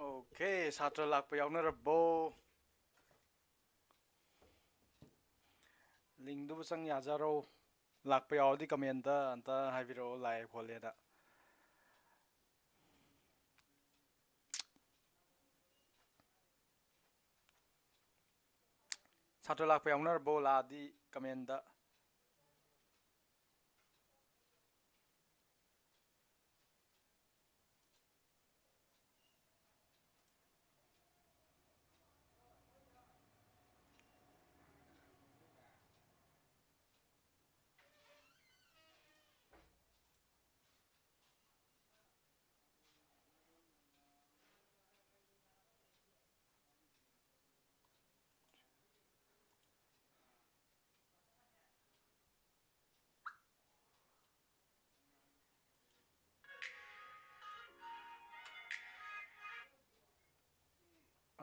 Okay, satra lakpa yawnarabo. Lingdu sang yazaro. Lakpa yawdi kamenta anta haibiro lai kholena. Satra lakpa yawnarabo ladi kamenta.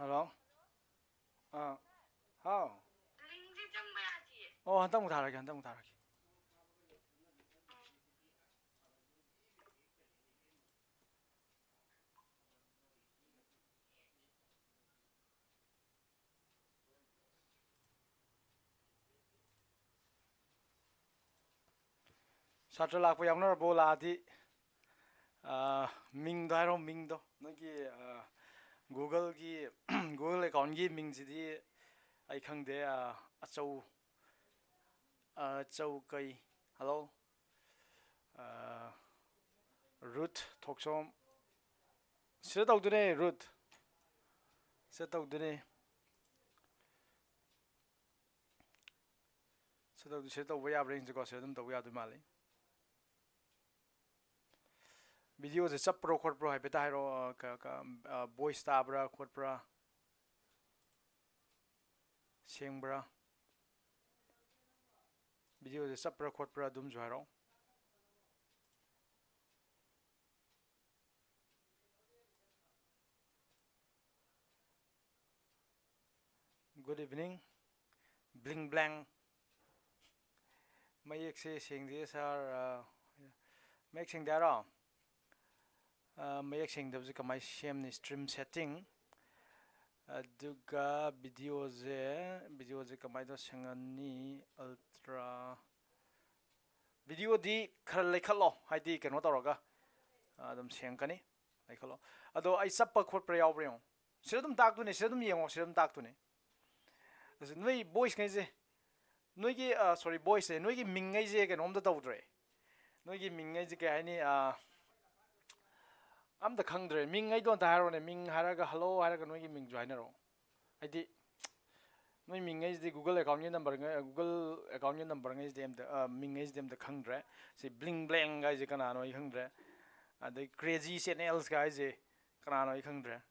Hello? How? Oh, hantang mutharaki, hantang mutharaki. Satra lakpa yawnarabo ladi. Mingdo hairo mingdo. Nagi Google ki Google account ki ming sidi ai khangde achau achau kai. Hello? Ruth Thoksom. Sida tawdune Ruth. Sida tawdune. Sida tawba yabra inse ko sida dum tawba yadu male. Video se chapro khotpro hai beta hairo ka voice tabra khotpra sengbra. Video se chapra khotpra dum jo hairo. Good evening. Bling blang. Mayek se sing this are make sing daro. Mayek sing dabzi kamai shem ni stream setting. Aduga video ze kamai do singani ultra video di khar lekhalo haidi keno tawraga adam sengkani lekhalo ado ai sappa khotpra yawbriyo siradum taktune siradum yengo siradum taktune noi boys ngai je noi gi sorry boys e noi gi mingai je kenom da tawdre noi gi mingai je ke haini am da khangdre mingai don ta harone ming haraga hello haraga noi gi ming joiner ro haidi noi mingai je Google account ni number ngai Google account ni number ngai je da mingai je da khangdre se bling blang gai je kana noi khangdre adai crazy channels gai je kana noi khangdre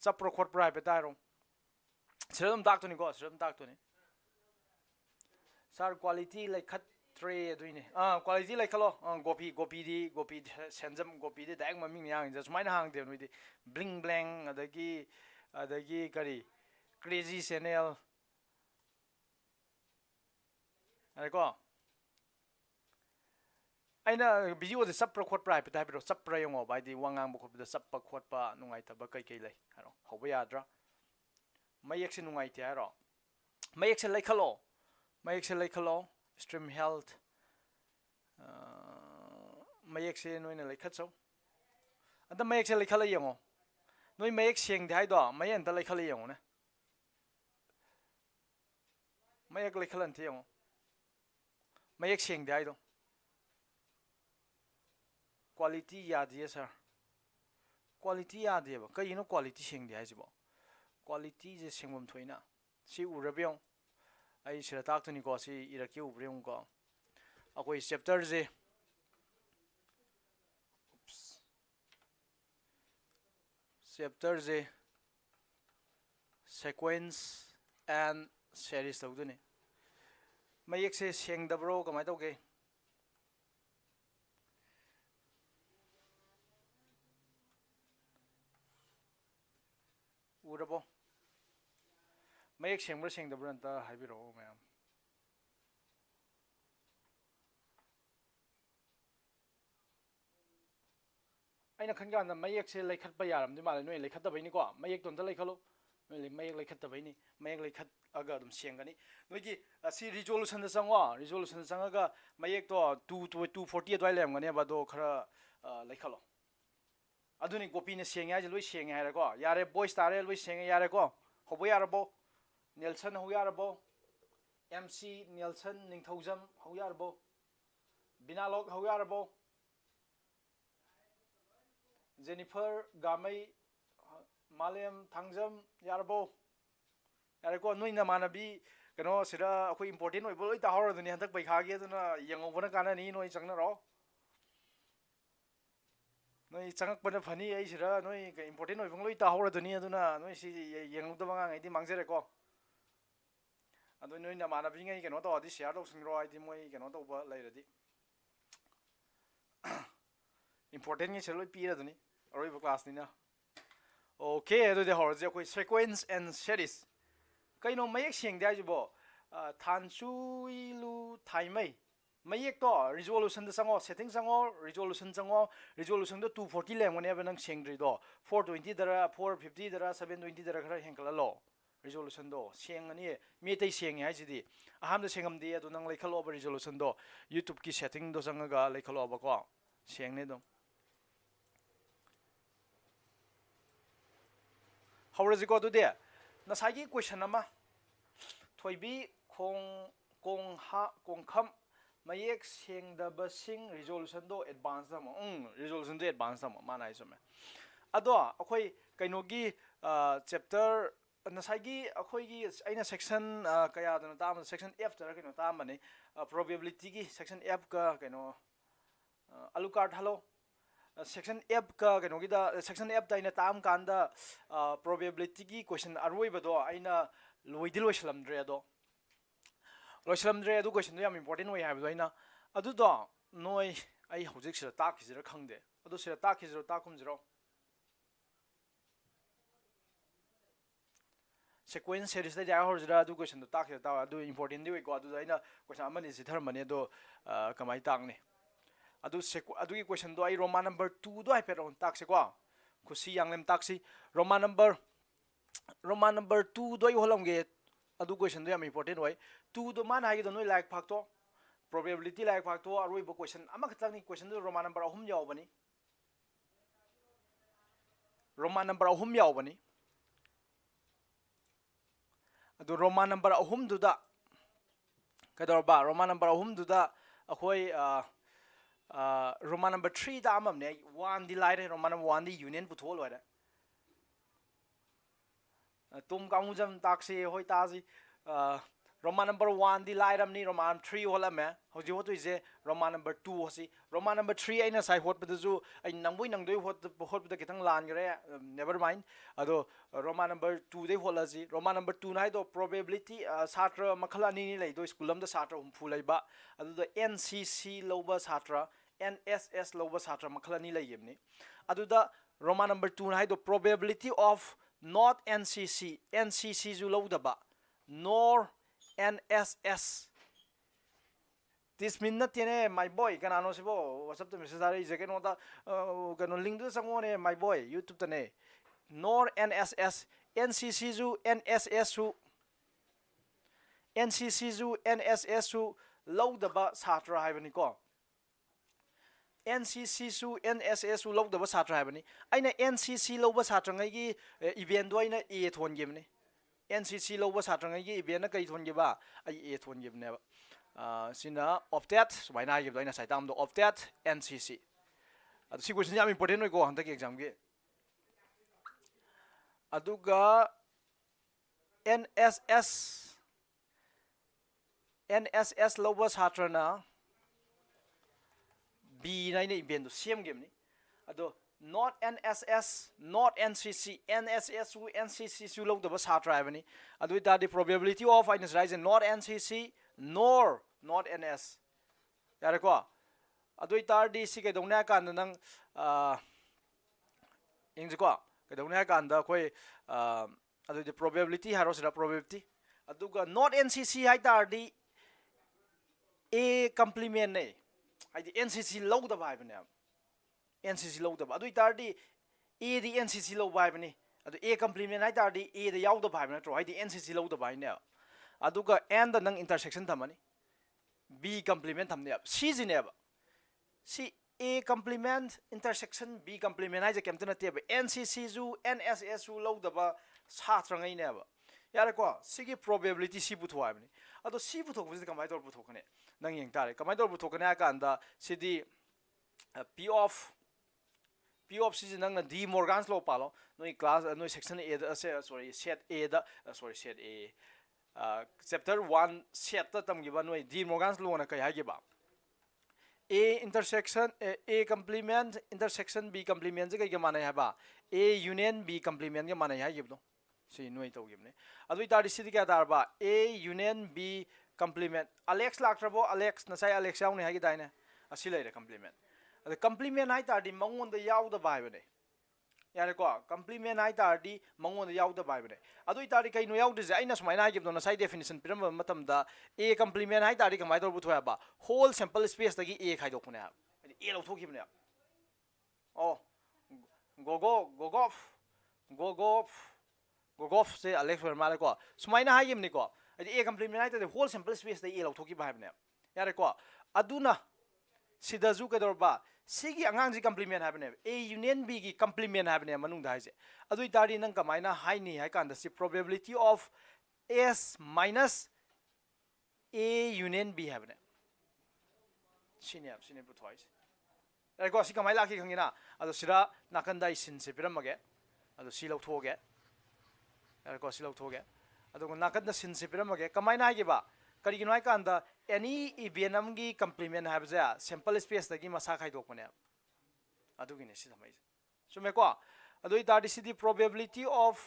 chapro khotpra pe ta ro Siradum taktuni ko siradum taktuni sar quality like khat tre duine quality like khalo gopi di senjam gopi di daik maming yang just main hang de noi di bling blang adagi kari crazy channel ai ko aina video de sapra khotpra pe ta biro sapra yongo bai di wangang bu khotpa sappa khotpa nungai ta ba kai kai lai haro hoba yadra mayek se nungai ti haro mayek se lekhalo stream health mayek se noina lekhatso anda mayek se lekhala yengo noi mayek seng dai do mayen ta lekhala yengo na mayek lekhalan ti yengo mayek seng dai do quality yadi sir quality yadi ba kai no quality seng dai jibo quality je sengmom thoina si urabyong ai sira taktuni ko si iraki ubryong ko akoi chapter je sequence and series tawduni mayek se sengdabro kamai tawge urabo mayek sengbra sengdabra anta haibiro mayam ꯑꯩꯅ ꯈꯟꯀꯥꯟꯗ ꯃꯌꯦꯛꯁꯦ ꯂꯩꯈꯠꯄ ꯌꯥꯔꯝꯗꯤ ꯃꯥꯜꯂꯦ ꯅꯣꯏ ꯂꯩꯈꯠꯇꯕꯩꯅꯤꯀꯣ ꯃꯌꯦꯛꯇꯣ ꯑꯝꯇ ꯂꯩꯈꯠꯂꯨ ꯅꯣꯏ ꯃꯌꯦꯛ ꯂꯩꯈꯠꯇꯕꯩꯅꯤ ꯃꯌꯦꯛ ꯂꯩꯈꯠꯂꯒ ꯑꯗꯨꯝ ꯁꯦꯡꯒꯅꯤ ꯅꯣꯏꯒꯤ ꯑꯁꯤ ꯔꯤꯖꯣꯂꯨꯁꯟꯗ ꯆꯪꯉꯣ ꯔꯤꯖꯣꯂꯨꯁꯟꯗ ꯆꯪꯉꯒ ꯃꯌꯦꯛꯇꯣ 240 ꯑꯗꯨꯋꯥꯏ ꯂꯩꯔꯝꯒꯅꯦꯕ ꯑꯗꯣ ꯈꯔ ꯂꯩꯈꯠꯂꯣ ꯑꯗꯨꯅꯤ ꯀꯣꯄꯤꯅ ꯁꯦꯡꯉꯦ ꯍꯥꯏꯁꯦ ꯂꯣꯏ ꯁꯦꯡꯉꯦ ꯍꯥꯏꯔꯦꯀꯣ ꯌꯥꯔꯦ ꯚꯣꯏꯁ ꯇꯥꯔꯦ ꯂꯣꯏ ꯁꯦꯡꯉꯦ ꯌꯥꯔꯦꯀꯣ ꯍꯧꯕ ꯌꯥꯔꯕꯣ ꯅꯦꯜꯁꯟ ꯍꯧ ꯌꯥꯔꯕꯣ MC ꯅꯦꯜꯁꯟ ꯅꯤꯡꯊꯧꯖꯝ ꯍꯧ ꯌꯥꯔꯕꯣ ꯕꯤꯅꯥꯂꯣꯛ ꯍꯧ ꯌꯥꯔꯕꯣ जेनिफर गामई मालेम थांजम यारबो यारेको नोई नमानबी कनो सिरा अखोई इंपोर्टेंट ओइबो लोइ ताहरदुनि हंतक पैखागे अदुना यंगौबना कानानि नोई चंगनरो नोई चंगकपना फनी एइ सिरा नोई इंपोर्टेंट ओइबो लोइ ताहरदुनि अदुना नोई सि यंगौदबा ngai मांगजेरेको अदु नोई नमानबी ngai कनो तोदि शेयर तौसिंरो आइदि मोइ कनो तौबा लैरदि इंपोर्टेंट ngai सिरा लोइ पिरदुनि अरोइबो क्लास निना ओके अदुदि हरजे अखोई सीक्वेंस एंड सीरीज कइनो मयेक सेंगदे आइजबो थानसुइलु थाइमै मयेक तो रिजोल्यूशन द संगो सेटिंग संगो रिजोल्यूशन दो 240 लेंगने बे नंग सेंगद्रिदो 420 दरा 450 दरा 720 दरा खरा हेंकललो रिजोल्यूशन दो सेंगनी मेतै सेंगे हाइजिदि अहाम द सेंगमदि अदु नंग लेखलो ओवर रिजोल्यूशन दो यूट्यूब की सेटिंग दो संगगा लेखलो ओबको सेंगने दो हौरजिको अदुदे नसागी क्वेश्चन अमा थोइबी कोंखम मयेक सेंगदबसिंग रिजोल्यूशन दो एडवांस दम रिजोल्यूशन दो एडवांस दम माना आइसमे अदो अखोई कइनोगी चैप्टर नसागी अखोईगी अइना सेक्शन कया दन ताम सेक्शन F तरा कइनो तामने प्रोबेबिलिटी की सेक्शन F का कइनो अलुकार्ड हलो सेक्शन F का कइनोगी सेक्शन F ताइना ताम कांदा प्रोबेबिलिटी की क्वेश्चन अरोइबदो अइना लोइदि लोइसलमद्रे अदो लोइसलमद्रे अदु क्वेश्चन दो याम इंपोर्टेंट ओइ हाबदो अइना अदुदो नोइ अइ हौजिक सिरा ताकिजिरा खंगदे अदु सिरा ताकिजिरो ताकुमजिरो sequence series da ja horjira adu question do takhe ta adu important di ko adu aina question amani si tharmani do kamai takne adu adu ki question do ai roman number 2 do ai per on takse ko khusi yanglem taksi roman number 2 do ai holomge adu question do yam important wai 2 do man hagi do noi like factor probability like factor aroi bo question ama khatang ni question do roman number 3 yaw bani roman number 3 yaw bani अदु Roman number 3 दुदा कदरबा Roman number 3 दुदा अखोई Roman number 3 दा अममने 1 दि लाइरे Roman number 1 दि यूनियन पुथोल वरे तुम कामुजम ताक्से होय ताजी रोमान नंबर 1 दि लाइरमनी रोमान 3 होलमे होजि होतो इजे रोमान नंबर 2 होसी रोमान नंबर 3 आइना साइ होत बदजु आइ नंगबोय नंगदोय होत बद कितंग लान गरे नेवर माइंड अदो रोमान नंबर 2 दे होलाजी रोमान नंबर 2 नाइ दो प्रोबेबिलिटी छात्र मखल अनि नि लैदो स्कूल अमदा छात्र हुमफु लैबा अदो एनसीसी लौबा छात्र एनएसएस लौबा छात्र मखल अनि लैयेबनी अदुदा रोमान नंबर 2 नाइ दो प्रोबेबिलिटी ऑफ नॉट एनसीसी जु लौदबा nor NSS this mean not tene my boy kanano sibo whatsapp to message ari je keno ta keno link du sangone my boy youtube tane nor NSS NCC ju NSS su NSS su lowdaba satra haibani ko NCC su NSS su lowdaba satra haibani aina NCC lowba satra ngai gi event do aina A thon gemni NCC lowba satra ngai gi event na kai thon ge ba ai A thon gemne ba sina optet sumaina gi doina saitam do optet NCC adu si question yam important oi ko handa ki exam gi aduga NSS lowba satra na B naina event do same game ni ado not NSS not NCC NSS su NCC su lowdaba satra haibani adu ita the probability of minus rise not NCC nor not NS yare ko adu ita di si ke dongna kan nang ingje ko ke dongna kan da koi adu the probability haro sira probability adu ga not NCC hai tar di A complement nei hai di NCC lowdaba haibani NCC ꯂꯧꯗꯕ ꯑꯗꯨ ꯏꯇꯥꯔꯗꯤ A D NCC ꯂꯧꯕ ꯍꯥꯏꯕꯅꯤ ꯑꯗꯨ A ꯀꯝꯄ꯭ꯂꯤꯃꯦꯟ ꯍꯥꯏꯇꯥꯔꯗꯤ A ꯗ ꯌꯥꯎꯗꯕ ꯍꯥꯏꯕ ꯅꯠꯇ꯭ꯔꯣ ꯍꯥꯏꯗꯤ NCC ꯂꯧꯗꯕ ꯍꯥꯏꯅꯦꯕ ꯑꯗꯨꯒ N ꯗ ꯅꯪ 인터섹션 ꯊꯝꯃꯅꯤ B ꯀꯝꯄ꯭ꯂꯤꯃꯦꯟ ꯊꯝꯅꯦꯕ Cꯁꯤꯅꯦꯕ C A complement intersection B complement हाइजे केमते नतेबा NCC जु NSS जु लौदबा सात्रङैनेबा यारे को सिगी probability सी पुथो हाबनि अदो सी पुथोबसे कमाय तोर पुथोकने नंग यंग तारे कमाय तोर पुथोकने आकांदा सिदी P of सी नंग D Morgan's law पालो नोई क्लास नोई section A दा sorry set A दा sorry set A chapter 1 set ता तमगिबा नोई D Morgan's law ना कय हागिबा A intersection A complement intersection B complement जे कई माने है A union B complement के माने है ये बतो सी नुई तो गिबने अदु इतारी सिदी क्या दारबा A union B complement Alex लाक्ट्रबो Alex Nasai Alex याउने है कि दाइने असी लेरे complement अदु complement है तारी मंगोन द याउ द बाय बने यारे को complement है तारी मंगोन द याउ द बाय बने अदु इतारी कई नो याउ द जाई न समाइना है गिबतो नसाई definition पिरम मतम दा A complement है तारी कमाय तो बुथो है बा whole sample space तगी A खाइ दो कुने A लो थोकी बने ओ गोगोफ से Alex वर्मा ले को समाइना है गिबनी को A complement है तारी whole sample space तगी A लो थोकी बाय बने यारे को अदुना सिदाजु कदरबा सिगी अंगांग complement है A union B की complement है मनुंग दा है अदु इतारी नंग कमाइना हाई नि है कांदा सी probability of S minus A union B है सिने पुथवाइस एको सि कमाइ लाखि खंगिना अदु सिरा नाकंदा इसिन से पिरमगे अदु सि लौथोगे एको सि लौथोगे अदु नाकंदा सिन से पिरमगे कमाइना हागिबा करिगिनो हाइ कांदा एनी इवेंट अमगी कंप्लीमेंट हाबजा सैंपल स्पेस दगी मसा खाइदोकने अदुगिने सि थमाइ सुमेको अदु इतादि सिदि probability of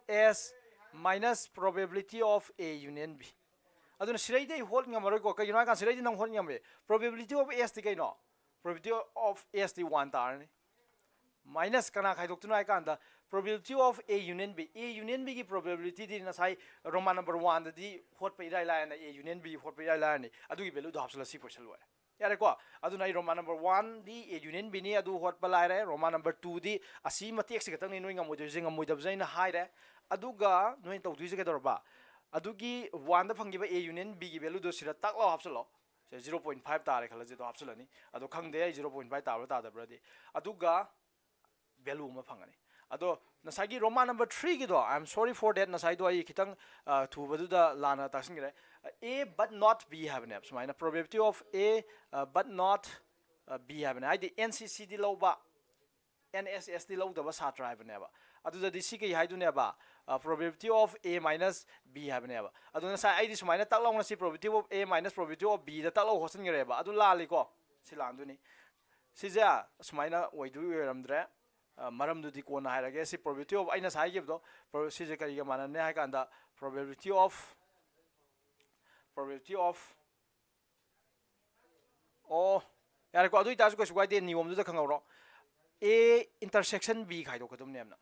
S minus probability of A union B अदुन सिराइदे होल ngamaroy ko kayina kan sirai nang hol ngame probability of S ti kaino probability of S ti 1 tar ni minus kana khaidok tunai kan da probability of A union B ki probability di na sai roman number 1 di hot pe rai la na A union B hot pe rai la ni adu gi value do hapsala si question lo yare ko adu nai roman number 1 di A union B ni adu hot pa lai re roman number 2 di asi matek se katang ni noi ngamoi de jing ngamoi dab jaina hai re adu ga noi tau du je ke dorba अदुगी 1 द फंगिबा A union B की value दो सिरा तक लो हापसलो 0.5 तारे खलजे तो हापसलनी अदो खंगदे 0.5 ताबा तादब्रदि अदुगा वैल्यू म फंगनी अदो नसागी रोमा नंबर 3 की दो I am sorry for that नसाई दो आई खितंग थुबदुदा लाना तासिंगरे A but not B हैबने सुमाइना probability of A but not B हैबने आइदि NCC दि लौबा NSS दि लौदबा सात्र हैबनेबा अदुदा दि सिके हाइदुनेबा probability of A minus B हैबनेबा अदुना सा आइदि सुमाइना तकलाउना सि probability of A minus probability of B दा तकलाउ होसन गरेबा अदु लालिको सि लांदुनि सिजा सुमाइना ओइदु ओरमद्रे मरमदु दि कोना हाइरगे सि probability of आइना साइ गिबदो सिजे करिगा मानने हाइ कांदा probability of ओ यार को अदु इतासु को सुगाइदे नियम दुदा खंगौरो A intersection B खाइदो कदम नेमना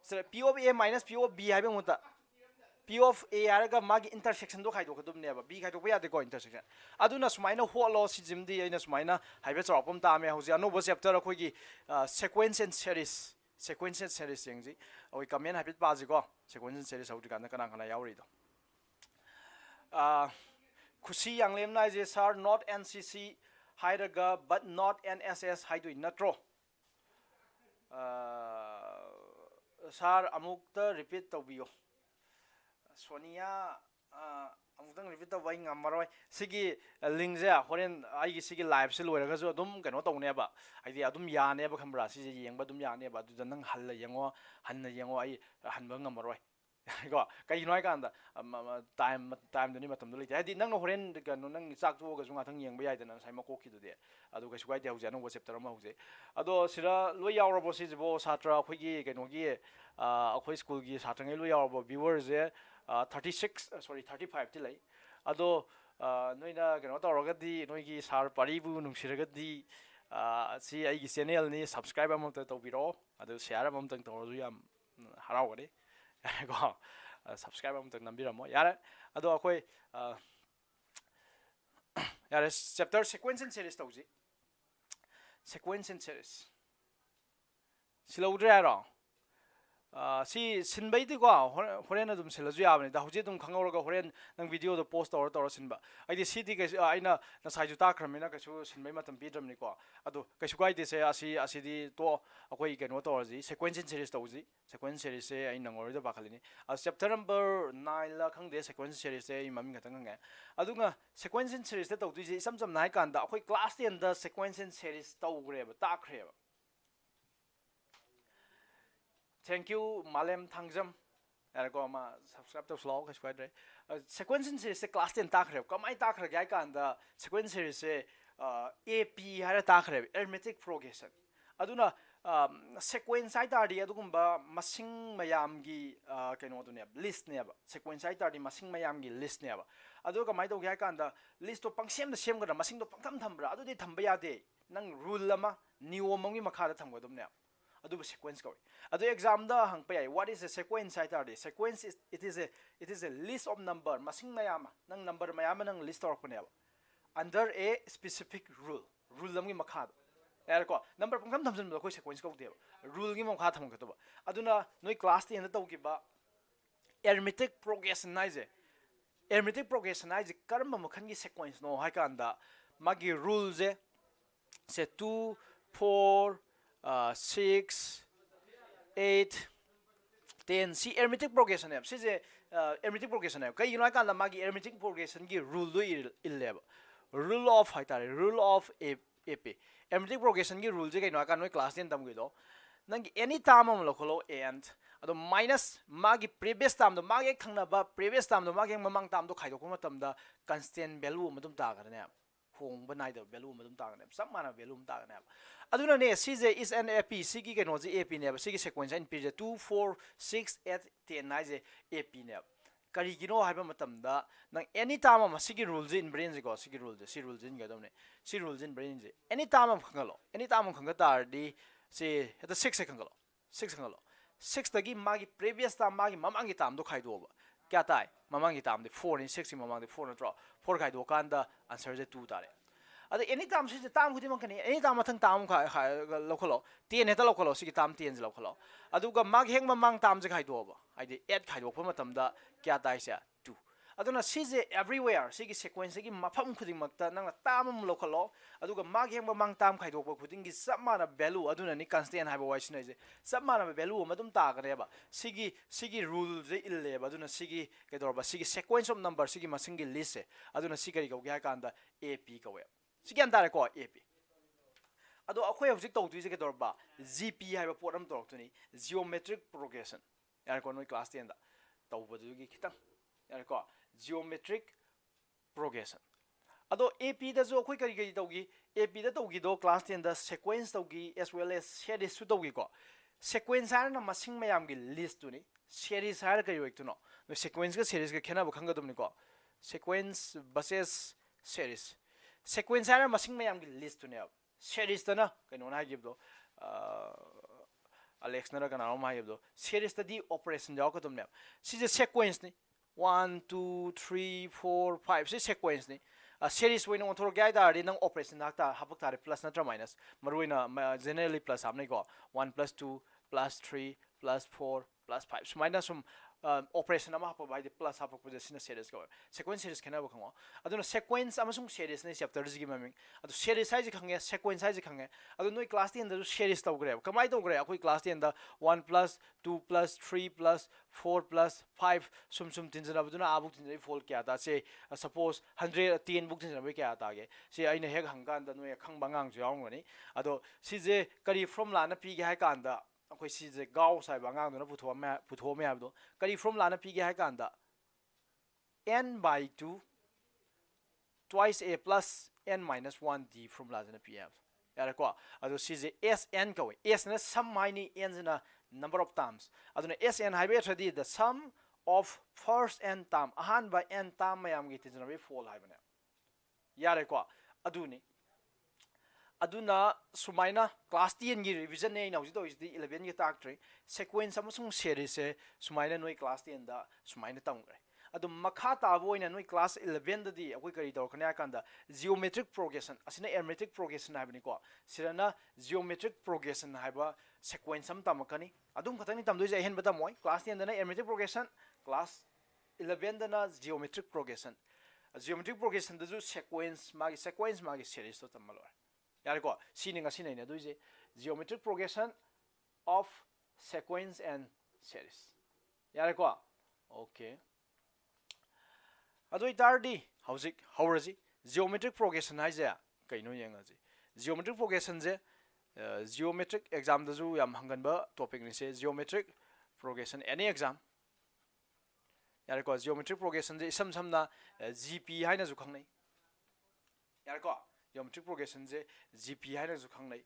sir P of A minus P of B हाइबे मुता P of A यारगा मागी intersection दो खाइदो कदम नेबा B खाइदो पे यादे को intersection अदुना सुमाइना होलो सिजिमदी आइना सुमाइना हाइबे चरपम तामे हौजे अनोबो चैप्टर अखोइगी sequence and series यंगजी ओइ कमेंट हाइबे पाजिको sequence and series हौदि काना कना कना यावरिदो खुशी यांगलेमना जे सर not NCC हाइरगा but not NSS हाइदो नट्रो सर अमुक्ता रिपीट तौबियो सोनिया अमुक्तंग रिपीट तौबाई ngamaroy sigi link je horen ai sigi live se loiraga jo adum keno tawneba aidi adum yaneba khambra si yengba adum yaneba du nang halla yengo hanna yengo ai hanba ngamaroy go kai noi kanda time duni matam du lite adi nang horen keno nang chak tu ga junga thang yengba yai dana sai makok ki du de adu ga sugai de hauja no chapter ma hauja ado sira loi yaurabo si jibo satra khoigi keno gi akhoi school gi satrangai loi yaurabo viewers je 35 ti lai ado noina keno tawragadi noigi sar paribu nungsiragadi si ai gi channel ni subscribe amam ta tawbiro ado share amam tang tawru yam harawari go subscribe amam tang nambiramo yare ado akhoi yare chapter sequence and series tawji sequence and series silaude aro si sinbai di ko horen adum silaju yabni da huje dum khangor ga horen nang video do post tor sinba ai di city ga aina na sai ju ta khramina ka chu sinbai matam pi dram ni ko adu ka shu kai de se asi di to akoi ke no tor ji sequence series to ji sequence series se ai nang or da bakhalini chapter number 9 la khang de sequence series se i mami ga tang nga adu nga sequence series to tu ji sam sam nai kan da akoi class 10 da sequence series to gre ba ta khre ba thank you Malem Thangjam ergo ma subscribe to vlog kas quite sequence series se class 10 ta khre kamai ta khre ga kan da sequence series se AP hara ta khre arithmetic progression aduna sequence ai ta di adugumba masing mayam gi keno du ne list ne ba sequence ai ta di masing mayam gi list ne ba adu kamai to ga kan da list to pangsem da sem ga masing do pangtham thambra adu di thamba ya de nang rule lama niyo mongi makha da thamga dum ne adu sequence ko adu exam da hang pa yai what is a sequence ai ta di sequence is it is a list of number masing mayam nang number mayam nang list or ko ne ba under a specific rule lam gi makha erko number pangam thamjin ba koi sequence ko de rule gi makha tham ka to ba aduna noi class 10 da to ki ba arithmetic progression nai je arithmetic progression nai je karma makhan gi sequence no hai kan da magi rule je se 2 4 6 8 10 si arithmetic progression hai si je arithmetic progression hai kai no kan da magi arithmetic progression gi rule do il rule of hai ta rule of AP arithmetic progression gi rule je kai no kan noi class 10 tam gi do nang any term am lokolo and ado minus magi previous term do magi khangna ba previous term do magi mamang term do khai do ko matam da constant value madum ta ga ne hong ba nai da value madum ta ga ne sam mana value ta ga ne aduna ne cj is an AP sigi ke no je AP ne ba sigi sequence in page 2 4 6 8 10 nai je AP ne kari gino haiba matam da nang any time am sigi rules in brain je ko sigi rules si rules in ga dom ne si rules in brain je any time am khangalo any time am khanga tar di se heta 6 se khangalo 6 khangalo 6 tagi magi previous time magi mamangi time do khai do ba kya tai mamangi time de 4 in 6 mamang de 4 na draw 4 khai do kan da answer je 2 tare ada any time se time khudi man kani any time mathang time khai lokhalo 10 heta lokhalo sigi time 10 je lokhalo adu ga mag heng mamang time je khai do ba ai de 8 khai do pa matam da kya tai se 2 aduna sije everywhere sigi sequence gi mafam khuding makta nang tamam lokhalo aduga mag heng mamang tam khai dok khuding gi samana value aduna ni constant haiba wai sina je samana value madum ta gare ba sigi rule je ille ba aduna sigi ke dor ba sigi sequence of number sigi masing gi list aduna sigari go ga kan da AP ka we sigi an tare ko AP ado akhoi hojik to tu je ke dor ba GP haiba poram tor tu ni geometric progression yar ko noi class 10 da to ba ju gi khitang yar ko geometric progression ado AP da jo khoi kari kari tawgi AP da tawgi do class 10 da sequence tawgi as well as series su tawgi ko sequence har na masing mayam gi list tu ni series har kari wek tu no sequence ga series ga khena ba khanga dum ni ko sequence versus series sequence har masing mayam gi list tu ne series ta na kai no na give do Alex na ga na ma give do series ta di operation jaw ko tum ne si je sequence ni 1 2 3 4 5 si sequence ni series we no thor gai da ri nang operation nakta habak tare plus natra minus maruina generally plus amne ko 1 plus 2 plus 3 plus 4 plus 5 so minus sum operation ama hapo by the plus hapo position series go sequence series kana ba khango aduna sequence amasung series ne chapter ji maming adu series size khange sequence size khange adu noi class 10 da series taw gre kamai taw gre akoi class 10 da 1 plus 2 plus 3 plus 4 plus 5 sum tin jana baduna abuk tin jai fall kya ta se suppose 110 book tin jana kya ta ge se aina hek hangkan da noi khang bangang ju yaung ni ado si je kari from la na pi ge ha kan da akoi si je gao sai bangang do na putho me abdo kari from la na pi ge ha kan da n by 2 twice a plus n minus 1 d from la na pi ab yara ko ado si je sn ko s na sum mini n na number of terms aduna sn haibe thadi the sum of first n term ahan by n term mayam gi tin na fall haibane yare ko aduni aduna sumaina class 10 gi revision ne na ujido is the 11 gi tak 3 sequence amasung series se sumaina noi class 10 da sumaina tam gre adum makha tabo ina noi class 11 da di akoi kari dor khana kanda geometric progression asina arithmetic progression habni ko sirana geometric progression haiba sequence am tamakani adum khatani tamdoi ja hen bata moi class 10 dana arithmetic progression class 11 dana geometric progression geometric progression da ju sequence magi series to tamalo yar ko sini nga sini ne doi je geometric progression of sequence and series yar ko okay adoi tardi hauzik hauraji geometric progression haije kaino yengaji geometric progression je geometric exam da ju yam hangan ba topic ni se geometric progression any exam yar ko geometric progression je sam sam na gp haina ju khangnai yar ko geometric progression je gp haina ju khangnai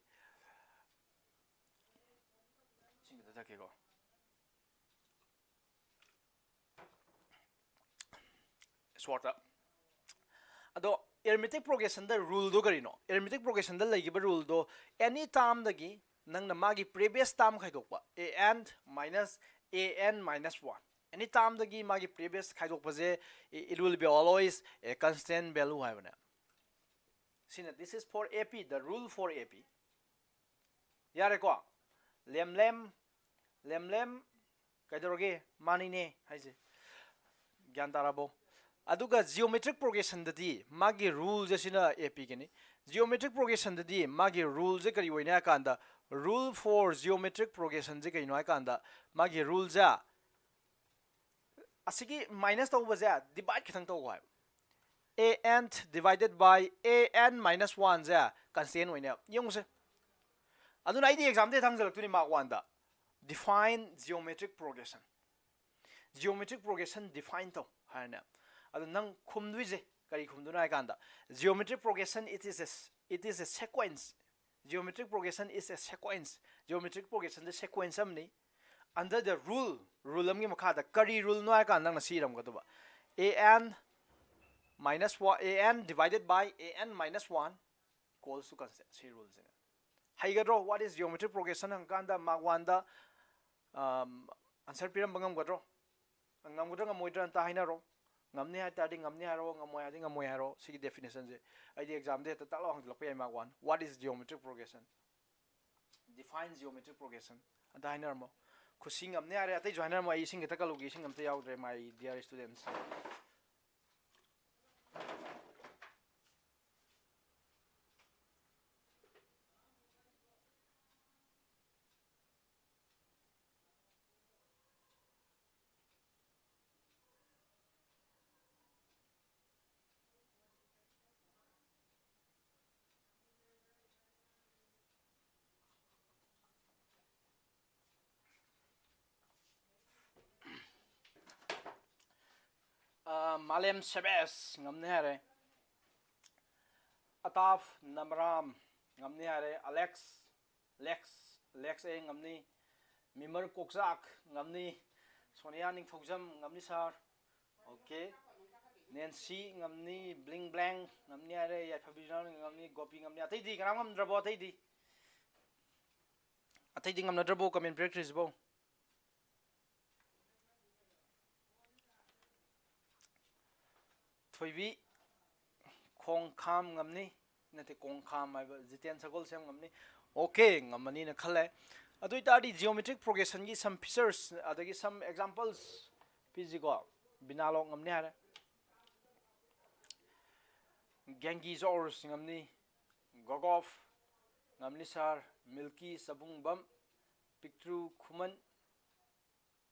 sing da ke ko sort up ado arithmetic progression da rule do garino arithmetic progression da lagi ba rule do any term dagi nang na magi previous term khaidokpa an minus 1 any term dagi magi previous khaidokpa je it will be always a constant value haibana sina this is for ap the rule for ap yare ko lem kaidoroge manine haise gyan tarabo aduga geometric progression dadi magi rules asina ap gani geometric progression dadi magi rules kari hoina kanda rule for geometric progression je kaino kanda magi rules ja asigi minus to baza divide khang to wa an divided by an minus 1 ja constant hoina yongse aduna id exam de thangjalak tuni mark 1 da define geometric progression define to hana adu nang khumduije kari khumduna kanda geometric progression it is a sequence geometric progression is a sequence geometric progression the sequence amni under the rule amgi makha da kari rule no ka nang na siram ga ba an minus 1 an divided by an minus 1 equals to constant si rule jena haigadro what is geometric progression ang kanda mark 1 da answer piram bangam gadro ngam gadro ngamoidra ta hainaro ngamne ha tadi ngamne haro ngamoy haro sigi definition je id exam de ta lo hang lokpe mark 1 what is geometric progression define geometric progression anda hainar mo khusing amne are atai joiner mo ai sing ta kalogi sing amte yaudre my dear students Malem Sebes ngamne hare Ataf Namram ngamne hare Lex e ngamni Mimar Kokzak ngamni Sonia Ning Thojam ngamni sar okay Nancy ngamni Bling Blang ngamni hare Yafabijana ngamni Gopi ngamni atai di kanam ngam drabo atai di ngam na drabo comment practice bo Thoibi Kong Kham ngamni nate Kong Kham ai Jitian Sagol sem ngamni okay ngamani na khale adui tadi geometric progression gi some features adagi some examples physical binalo ngamni hare Gengi Zors ngamni Gogov ngamni sar Milky Sabungbam Pictru Khuman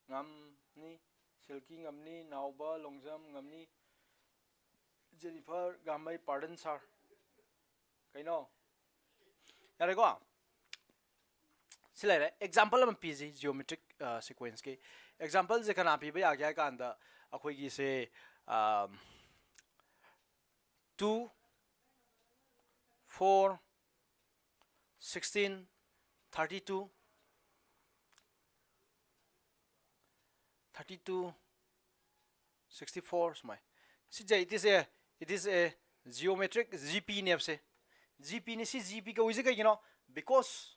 ngamni Silky ngamni Nauba Longjam ngamni Jennifer Gamai pardon sir kaino yare ko silai example am pg geometric sequence ke example je kana pi ba ya kya ka anda akhoi gi se 2 4 16 32 64 smai sija it is a geometric gp ne se gp ni si gp ka wije ka because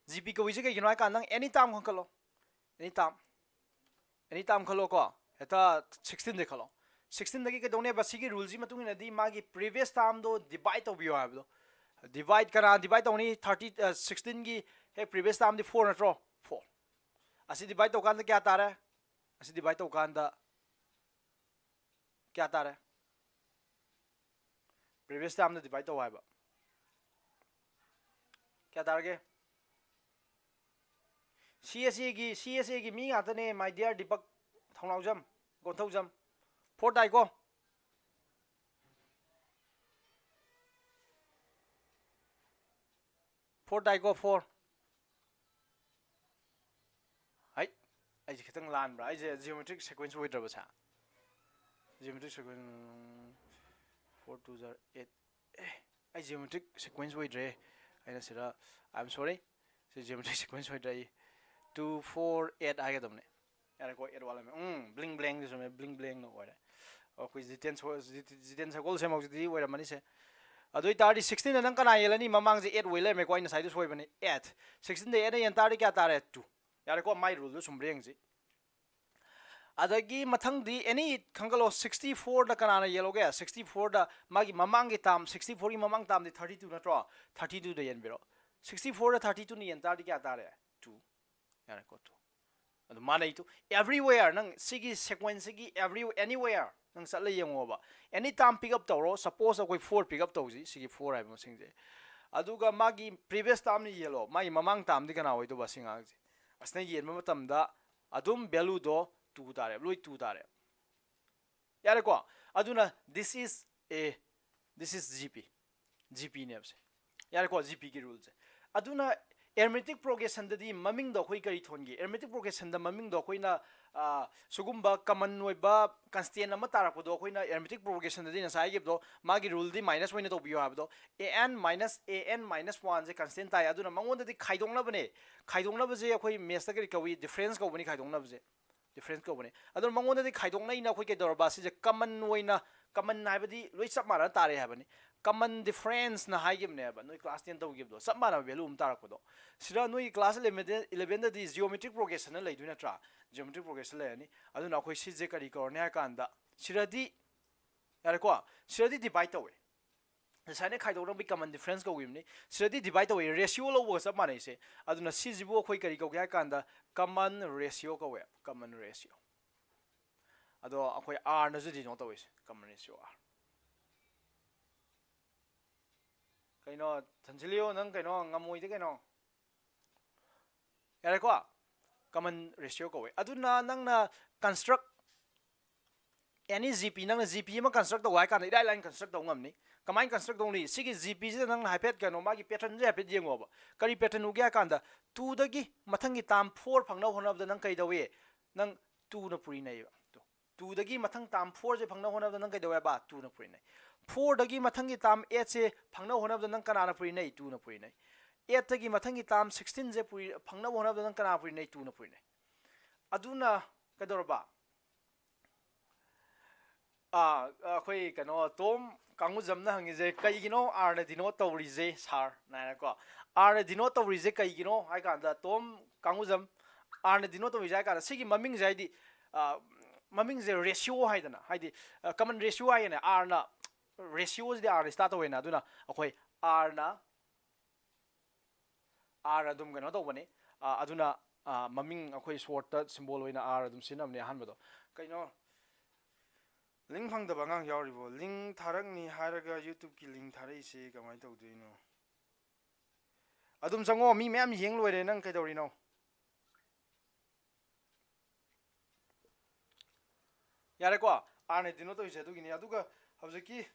gp ka wije ka ka nang anytime khalo ko eta 16 de khalo 16 dagi kadone ba sigi rule ji matung ina di magi previous term do divide to biyo habdo divide kana divide tawni 30 16 gi he previous term di 4 natro 4 asi divide to kan da kya tara asi divide to kan da kya tara previous term da divide to ba kya tar ge CSA gi mi ngata ne my dear Deepak thongnau jam gonthau jam 4 dai ko 4 dai ko 4 ai ji khitang lan bra ai geometric sequence wait ra sa geometric sequence 4 2 0 8 ai geometric sequence wait re ai na sira I'm sorry so geometric sequence wait re 2 4 8 ai ga domne yara ko 8 wala me bling bling this me bling bling no wala o quiz jiten sa gol se mok di wala mani se adoi tari 16 nang kana yelani mamang je 8 wele me ko ina side soi bani 8 16 de 8 yan tari kya tare 2 yara ko my rule sum breng ji adagi mathang di any khangalo 64 da kana yelo ga 64 da magi mamang gi tam 64 gi mamang tam di 32 na tro 32 de yen biro 64 da 32 ni yan tari kya tare 2 yara ko 2 adu manai tu everywhere nang sigi sequence gi anywhere nang sat le yengo ba anytime pick up tawro suppose akoi 4 pick up tawji sigi 4 ai mo singje aduga magi previous time ni yelo mai mamang time di kana hoi to ba singa ji asna yen ma matam da adum value do 2 tare loi 2 tare yare ko aduna this is gp ne abse yare ko gp ki rules aduna arithmetic progression da di maming do khoi kari thongi arithmetic progression da maming do khoi na sugumba common noi ba constant ama tarak do khoi na arithmetic progression da di na sai gib do magi rule di minus hoina to biyo hab do an minus 1 je constant tai aduna mangon da di khaidong na ba je khoi math da kari kawi difference ko bani khaidong na ba je difference ko bani aduna mangon da di khaidong na ina khoi ke dor ba si je common noi na common na ba di loi sap mara tare ha bani common difference na high game ne ba noi class 10 to give do sap mana value tarak ko do sira noi class 11 da di geometric progression na lai du na tra geometric progression le ani aduna khoi si je kari ko ne kan da sira di yare ko sira di divide to we sane khai do bi common difference ko wim ni sira di divide to we ratio lo wo sap mana se aduna si jibo khoi kari ko kya kan da common ratio ko we common ratio ado akhoi r na ju di no to we common ratio r kaino thanchilio nang kaino ngamoi de kaino yare ko common ratio ko we aduna nang na construct any gp nang na gp ma construct do wai kan ida line construct do ngam ni kamai construct do ni sigi gp je nang hypet kaino ma gi pattern je hypet yengo ba kari pattern u gya kan da 2 da gi mathang gi tam 4 phangna honab da nang kai da we nang 2 na puri nei ba 2 da gi mathang tam 4 je phangna honab da nang kai da we ba 2 na puri nei 4 dagi mathangi tam 8 se phangna honab da nang kana na puri nei 2 na puri nei 8 dagi mathangi tam 16 je puri phangna honab da nang kana puri nei 2 na puri nei aduna kadorba khoi kano tom kangu jamna hangi je kai gino r na dino tawri je sar na ko r na dino tawri je kai gino ai kan da tom kangu jam r na dino tawri ja ka sigi maming jai di maming je ratio hai dana hai di common ratio hai na r na ratios de r start away na duna akhoi r na r adum gano to bane aduna maming akhoi short symbol oina r adum sinam ne han bado kaino link phang da bangang yauri bo link tharang ni haraga youtube ki link tharai se kamai to duino adum sango mi mem yeng loi re nang kai dori no yare ko r ne dino to ise du gini aduga habjeki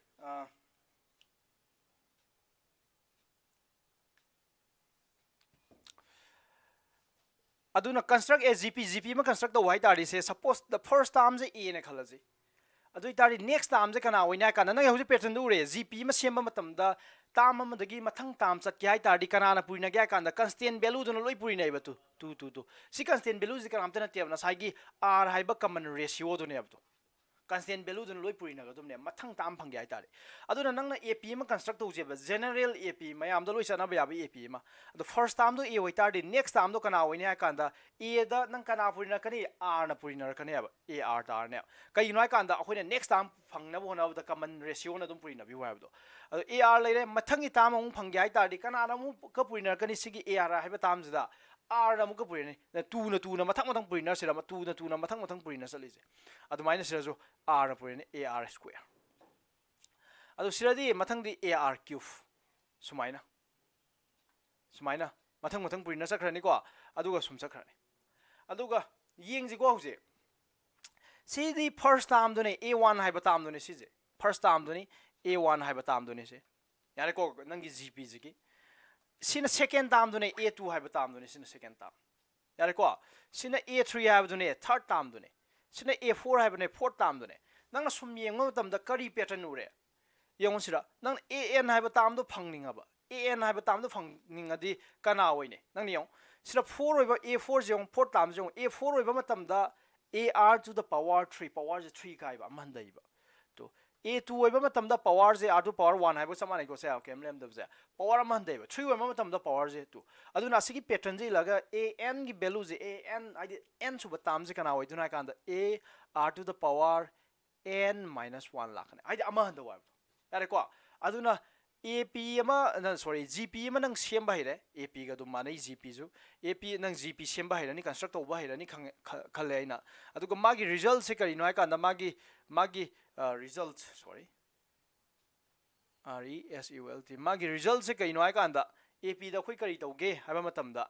aduna construct a gp ma construct the white tari se suppose the first term je a ne khalaji adui tari next term je kana oina kana na hoji pattern du re gp ma semba matam da tam ma dagi mathang tam chat kyai tari kana na purina kya kan da constant value do loi purina ba tu si constant value je kana amtana te na sai gi r haiba common ratio do ne abdu constant value dun loi purina ga dumne mathang tam phang gai tare aduna nangna ap ma construct tau jeba general ap mayam da loi sana ba yabi ap ma the first time do a wai tar di next time do kana wai ne kanda a da nang kana purina kani r na purina kani ba ar tar ne kai noi kanda akhoi next time phang na bo na da common ratio na dum purina bi wa do ar leire mathang I tam ong phang gai tar di kana na mu ka purina kani sigi ar ha ba tam jida r na mu ka purina na tu na mathang purina sira ma tu na mathang purina salise adu minus sira jo r na purina ar square adu sira di mathang di ar cube sumaina mathang purina sakhrani ko aduga sum sakhrani aduga yeng ji ko huje si di first term do ne a1 haiba term do ne si je first term do ne a1 haiba term do ne se yare ko nangi gp ji ki sina second term do ne a2 haiba term do ne sina second term yare ko sina a3 haiba do ne third term do ne sina a4 haiba ne fourth term do ne nangna sum yeng ma tam da kari pattern ure yong sira nang an haiba term do phangninga ba an haiba term do phangninga di kana wai ne nang ni yong sira 4 oiba a4 jong fourth term jong a4 oiba matam da ar to the power 3 power is 3 kai ba man dai ba to a2 oiba matam da power is r to power 1 haiba samana ko se okay lem da power man dai ba 3 oiba matam da power is 2 aduna sigi pattern ji laga an gi value je an id n su batam je kana wai duna kan da a r to the power n minus 1 lakane id ama da wa yare ko aduna ap ama sorry gp ama nang sem ba hire ap ga du manai gp ju ap nang gp sem ba hire ni construct to ba hire ni khale aina aduga magi result se kari noi kan da magi result sorry result magi result se kai noi kan da ap da khoi kari tauge haba matam da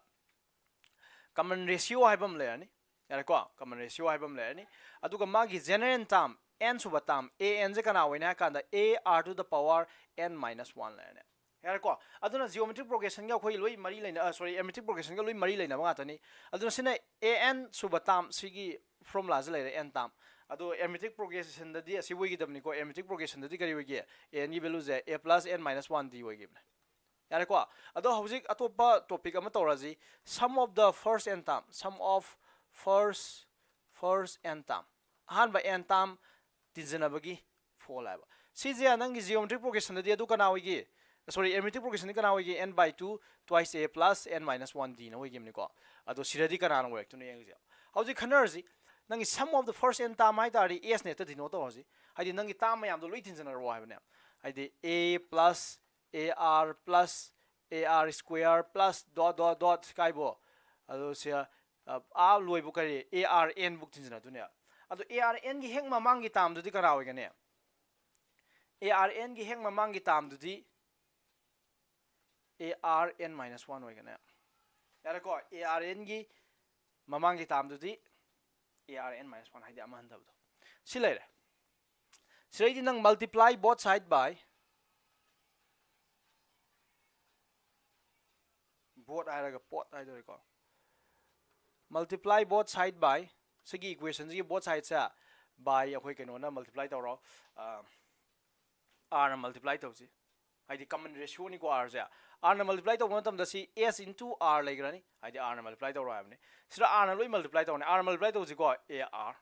common ratio haibam le ani yare ko common ratio haibam le ani aduga magi general term n suba term an je kana wena kan da a r to the power n minus 1 le ne yare ko aduna geometric progression ga khoi loi mari leina sorry arithmetic progression ga loi mari leina ba tani aduna sina an suba term sigi formula je le n term ado arithmetic progression da di asi woi gi dabni ko arithmetic progression da di kari woi gi n gi value je a plus n minus 1 di woi gi yare ko ado hojik atopa topic ama toraji sum of the first n term sum of first n term han ba n term tinjanabagi fall laba CJ anangi geometric progression da adu kana wigi sorry arithmetic progression kana wigi n by 2 twice a plus n minus 1 d na wigi ni ko ado siradi kana na work to ne yang hauji khanerji nangi sum of the first n term ai tari s ne ta dino to hoji haidi nangi term mayam do loi tinjana ro haibane haidi a plus ar square plus dot kai bo ado sia a loi bu kari ar n buk tinjana tu ne ado arn gi heng mamang gi tam du di karawi gane arn gi heng mamang gi tam du di arn minus 1 oi gane yara ko arn gi mamang gi tam du di arn minus 1 haidi aman dabdo silere silai di nang multiply both side by both airaga pot aidore ko multiply both side by sigi equation ji both sides sa by akhoi keno na multiply tawro r na multiply tawsi haidi common ratio ni ko r ja r na multiply taw matam da si s into r legrani haidi r na multiply tawro amne sira r na loi multiply tawne r multiply tawji ko ar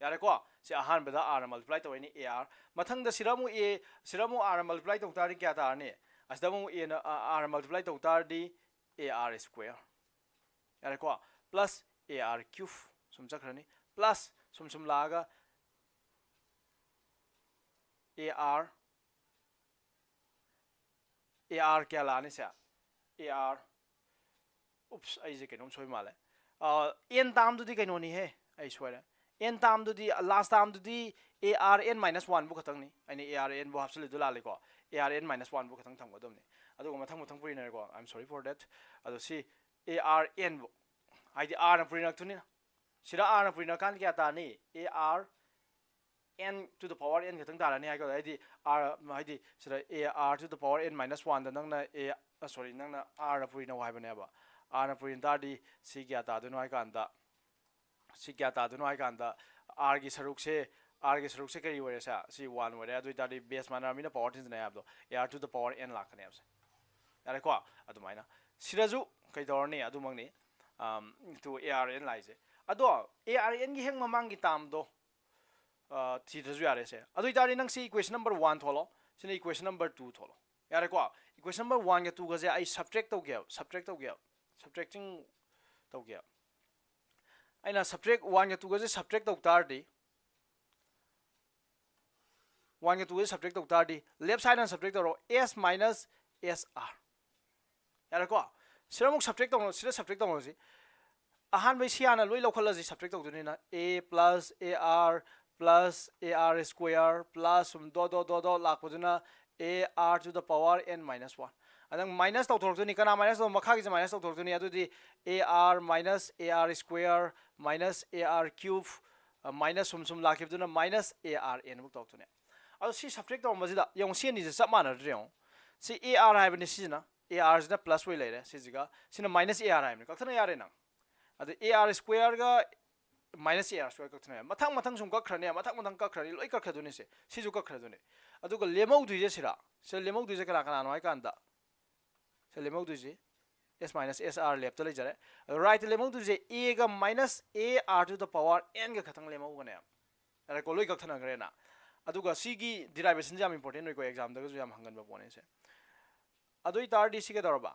yare ko si ahan beda r na multiply tawni ar mathang da siramu r na multiply taw tari kya ta ne asdamu a na r multiply taw tar di ar square yare ko plus ar cube sum chakrani plus sum laga ar kya lani sa ar oops ai je kenom soi male n tam du di kaino ni he ai soira n tam du di last time du di arn minus 1 bu khatang ni ani arn bu hapsle du la le ko arn minus 1 bu khatang thang godom ni adu mathang puri na ko I'm sorry for that adu si arn bu ai di r na puri na tu ni sira r na puri na kan kya ta ni ar n to the power n khatang ta la ni ai ko ai di r ai di sira ar to the power n minus 1 da nang na sorry nang na r na puri na wai ba ne ba r na puri ta di si kya ta du noi kan da si kya ta du noi kan da r gi saruk se kari wore sa si 1 wore adu ta di base mana mi na power tin na ya do r to the power n la kan ya sa yare ko adu mai na siraju kai dor ni adu mang ni to arn lai je ado arn gi heng mamang gi tam do थीद्रसु यारे से अदु इतारी नंग सी equation number 1 थोलो सिने equation number 2 थोलो यारे को equation number 1 के 2 गजे आई subtract तो गया subtracting तो गया आइना सब्ट्रैक्ट 1 के 2 गजे सब्ट्रैक्ट तो तारदी 1 के 2 गजे सब्ट्रैक्ट तो तारदी लेफ्ट साइड ना सब्ट्रैक्ट तो s minus sr यारे को सिरमुक सब्ट्रैक्ट तो सिरे सब्ट्रैक्ट तो सी अहान भाई सियाना लोई लोखल जी सब्ट्रैक्ट तो दुनी ना a plus ar plus ar square plus दो दो दो दो लाख बजना ar to the power n minus 1 अदंग माइनस तो थोड़ो नहीं करना माइनस तो मखा की माइनस तो थोड़ो नहीं आदु दी ar minus ar square minus ar cube minus सुम लाख की बजना minus ar n बुक तो नहीं अब सी सब्ट्रैक्ट तो मजिदा यों सी नहीं सब माना रहे हो सी ar है बने सी ना ar जना प्लस वे ले रहे सी जगह सी ना minus ar है बने कथन यार है ना अदे ar square का minus ar square कथन है मथंग मथंग सुम कखरने मथंग मथंग कखरने लोई कखरदुने से सी जो कखरदुने अदु को लेमौ दुजे सिरा से लेमौ दुजे कला कला नोय कांदा से लेमौ दुजे s minus sr लेफ्ट ले जरे राइट लेमौ दुजे a का minus ar to the power n का खतंग लेमौ गने अरे को लोई कखरना करे ना अदु का सी की डिराइवेशन जाम इंपोर्टेंट को एग्जाम दग जो जाम हंगन बपोने से अदु इ तार डी सी के दरबा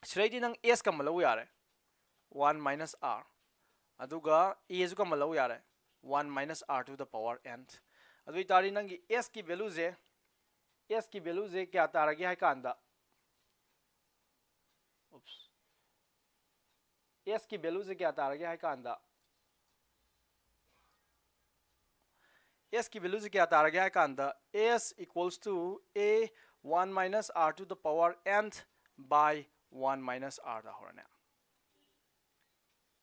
श्रेदी नंग s का मलौ यारे 1 minus r अदुगा a जो का मलौ यारे 1 minus r to the power n अदु तारी नंगी s की वैल्यू जे क्या तारगे है कांदा उप्स s की वैल्यू जे क्या तारगे है कांदा s की वैल्यू जे क्या तारगे है कांदा s equals to a 1 minus r to the power n by 1 minus r दा होरने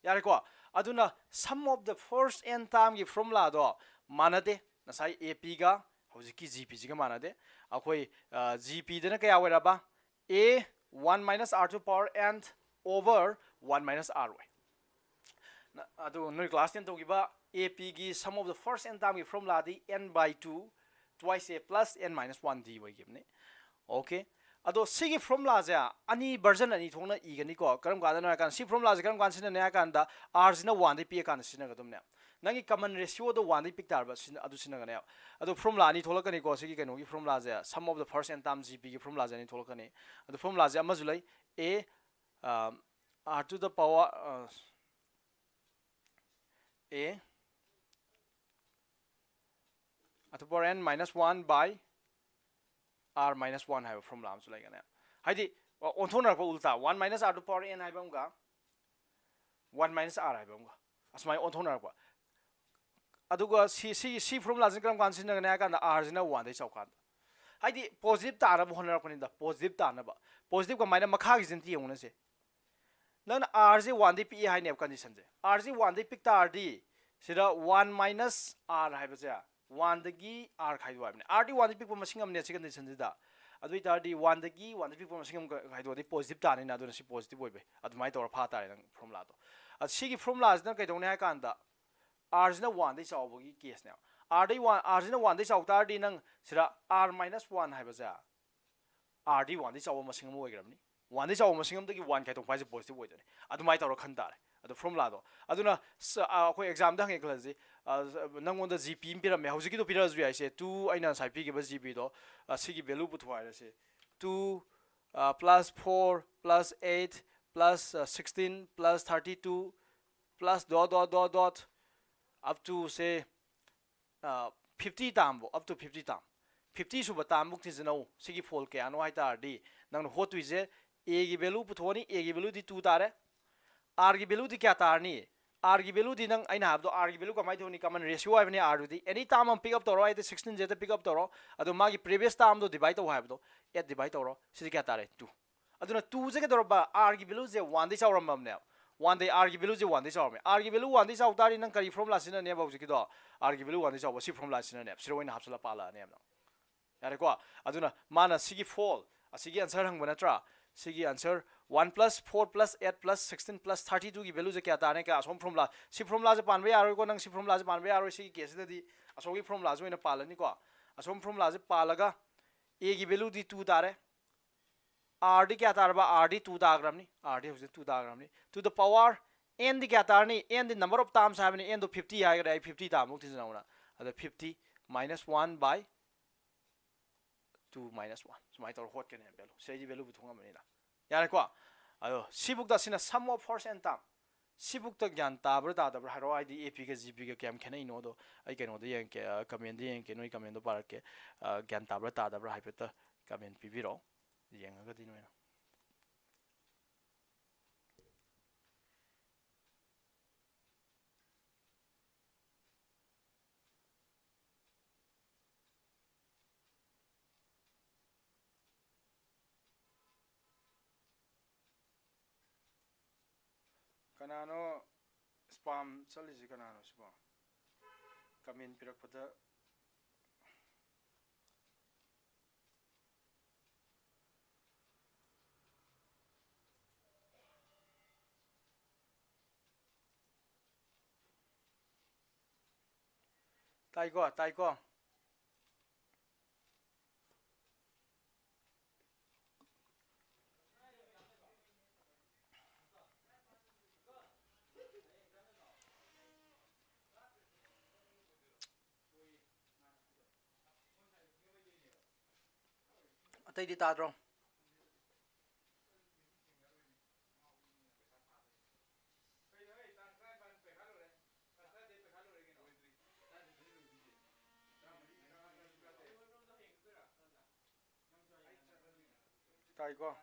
यारे को अदुना sum of the first n term की formula दो मानदे नसाई ap का हौजिकी gp जी का मानदे अखोई gp देना क्या वेराबा a 1 minus r to power n over 1 minus r way अदु नोई क्लास 10 तो गिबा ap की sum of the first n term की formula the n by 2 twice a plus n minus 1 d way गिबने ओके अदो सिगी फॉर्मूला जे अनि वर्जन अनि थोंना इगनी को करम गादा ना कान सी फॉर्मूला जे करम गान सिना ने कान दा r जिना 1 दे पी कान सिना गदम ने नंगी कॉमन रेशियो दो 1 दे पिक तार बस अदु सिना गने अदो फॉर्मूला अनि थोलकनी को सिगी कनो की फॉर्मूला जे sum of the first n term gp की फॉर्मूला जे अनि थोलकनी अदो फॉर्मूला जे अमजु लै a r to the power a at the power n minus 1 by r minus 1 है फॉर्मूला हम सुलाई गने हाइदी ओंथोनर को उल्टा 1 minus r to power n है बंगा 1 minus r है बंगा असमाय ओंथोनर को अदुगा सी फॉर्मूला जे करम कान सिन गने कान r जिना 1 दे चौकान हाइदी पॉजिटिव ताना होनर को निदा पॉजिटिव ताना बा पॉजिटिव का माइनस मखा की जिंती होने से नन r जे 1 दे पी है ने कंडीशन जे r जे 1 दे पिक तार दी सिदा 1 minus r है बजा 1 दगी r खाइदो आबने r दी 1 दे पिक मसिंग हमने से कंडीशन जिदा अदुई तार दी 1 दगी 1 दे पिक मसिंग हम खाइदो दे पॉजिटिव ताने ना दो सी पॉजिटिव ओइबे अदुमाय तोर फा तारे नंग फॉर्मूला तो अद सी की फॉर्मूला जना कइदोने है कांदा r जना 1 दे चावबगी केस ने r दे 1 r जना 1 दे चाव तार दी नंग सिरा r minus 1 है बजा r दी 1 दे चाव मसिंग हम ओइग्रमनी 1 दे चाव मसिंग हम दगी 1 खाइदो फाइज पॉजिटिव ओइदने अदुमाय तोर खन तारे अदु फॉर्मूला दो अदुना अखोय एग्जाम दा हंगे क्लास नंगोंद gp पिरमे हौजिकी तो पिरस बि आइसे 2 आइना साइपी के बस gp दो सिगी वैल्यू पुथवाय से 2 plus 4 plus 8 plus 16 plus 32 plus dot up to say 50 tam up to 50 tam 50 सुबह ताम बुक थिजनो सिगी फोल के आनो हाइता दी नंग होत विजे a की वैल्यू पुथोनी a की वैल्यू दी 2 तारे r की वैल्यू दी क्या तारनी r की वैल्यू दी नंग आइना हाब दो r की वैल्यू कमाई थोनी कॉमन रेशियो आइबने r दी एनी टाइम हम पिक अप तोरो आइते 16 जेते पिक अप तोरो अदो मागी प्रीवियस टाइम दो डिवाइड तो हाब दो 8 डिवाइड तोरो सिदी क्या तारे 2 अदुना 2 जे के तोरो बा r की वैल्यू जे 1 दे चावरम हमने 1 दे r की वैल्यू जे 1 दे चावरम r की वैल्यू 1 दे चाव तारी नंग करी फॉर्मूला सिना ने बाउ जिकी दो r की वैल्यू 1 दे चाव सी फॉर्मूला सिना ने 0 इन हाबसला पाला ने यारे को अदुना माना सिगी फोल असिगी आंसर हंग बनत्रा सिगी answer 1 plus 4 plus 8 plus 16 plus 32 की वैल्यू जे क्या ताने का असोम फॉर्मूला सी फॉर्मूला जे पानबे यारो को नंग सी फॉर्मूला जे पानबे यारो सी केस ददी असोम की फॉर्मूला जो इन पालनी को असोम फॉर्मूला जे पालगा a की वैल्यू दी 2 तारे r दी क्या तारबा r the 2 ताग्रामनी r the होजे 2 ताग्रामनी to the power n दी क्या तारनी n दी नंबर ऑफ टाइम्स हैवनी n दो 50 आएगा 50 टाइम मुक्ति जनाउना ꯑꯗ 50 minus 1 by 2 minus 1 ꯁꯨꯃꯥꯏꯅ ꯇꯧꯔ ꯍꯣꯠꯀꯅꯤ ꯚꯦꯂꯨ ꯁꯤꯗꯩꯗꯤ ꯚꯦꯂꯨ ꯄꯨꯊꯣꯛꯉꯝꯕꯅꯤꯅ ꯌꯥꯔꯦꯀꯣ ꯑꯗꯣ ꯁꯤꯕꯨꯛꯇ ꯁꯤꯅ sum of first and term sibukta gyan tabra tadabra haro id ap ga gp ga kyam khena ino do ai keno de yang ke comment de yang ke noi comment do parake gyan tabra tadabra haipeta comment pibiro yang ga dino na kanano spam chalisi kanano sibo comment pirak pada taiko atai di tadro taiko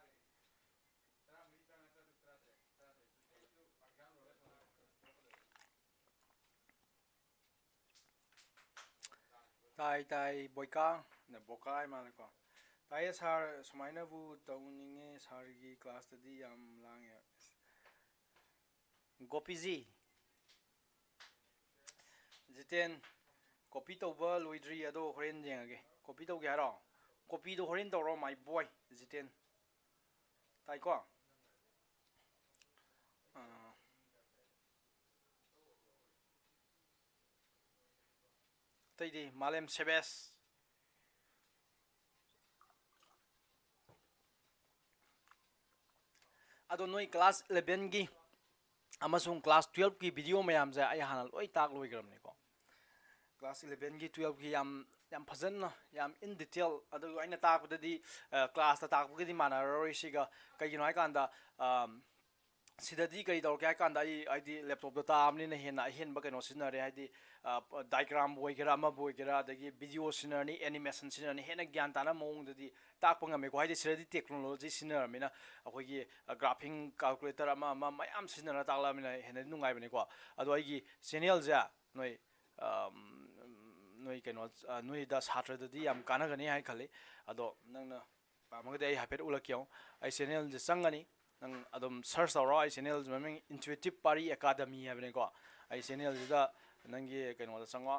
tai boika na bokai malako tai sar sumaina bu tauninge sargi class tadi yam lange gopiji jiten copy toba loidri ado horen jengage copy to gyaro copy do horen toro my boy jiten taiko taidi malem sebes ado noi class 11 gi amasung class 12 ki video mayam ja ai hanal oi tak loi gram ni ko class 11 gi 12 gi yam phazan yam in detail ado aina tak di class ta tak gi di mana roi siga kai no ai kanda sidadi kai dor kai kanda ai di laptop ta amni na hena hen ba kano sinare ai di diagram boy gera ma boy gera dagi video sinani animation sinani hena gyan ta na mong di tak panga me ko ai di sidadi technology sinar mina akoi gi graphing calculator ama mayam sinara takla mina hena nungai bani ko ado ai gi channel ja noi noi kano noi da satra di am kana gani hai khali ado nang na pamagde ai hapet ulakyo ai channel je sangani nang adom search tawro ai channel maming intuitive pari academy habne ko ai channel da nangi kano da sangwa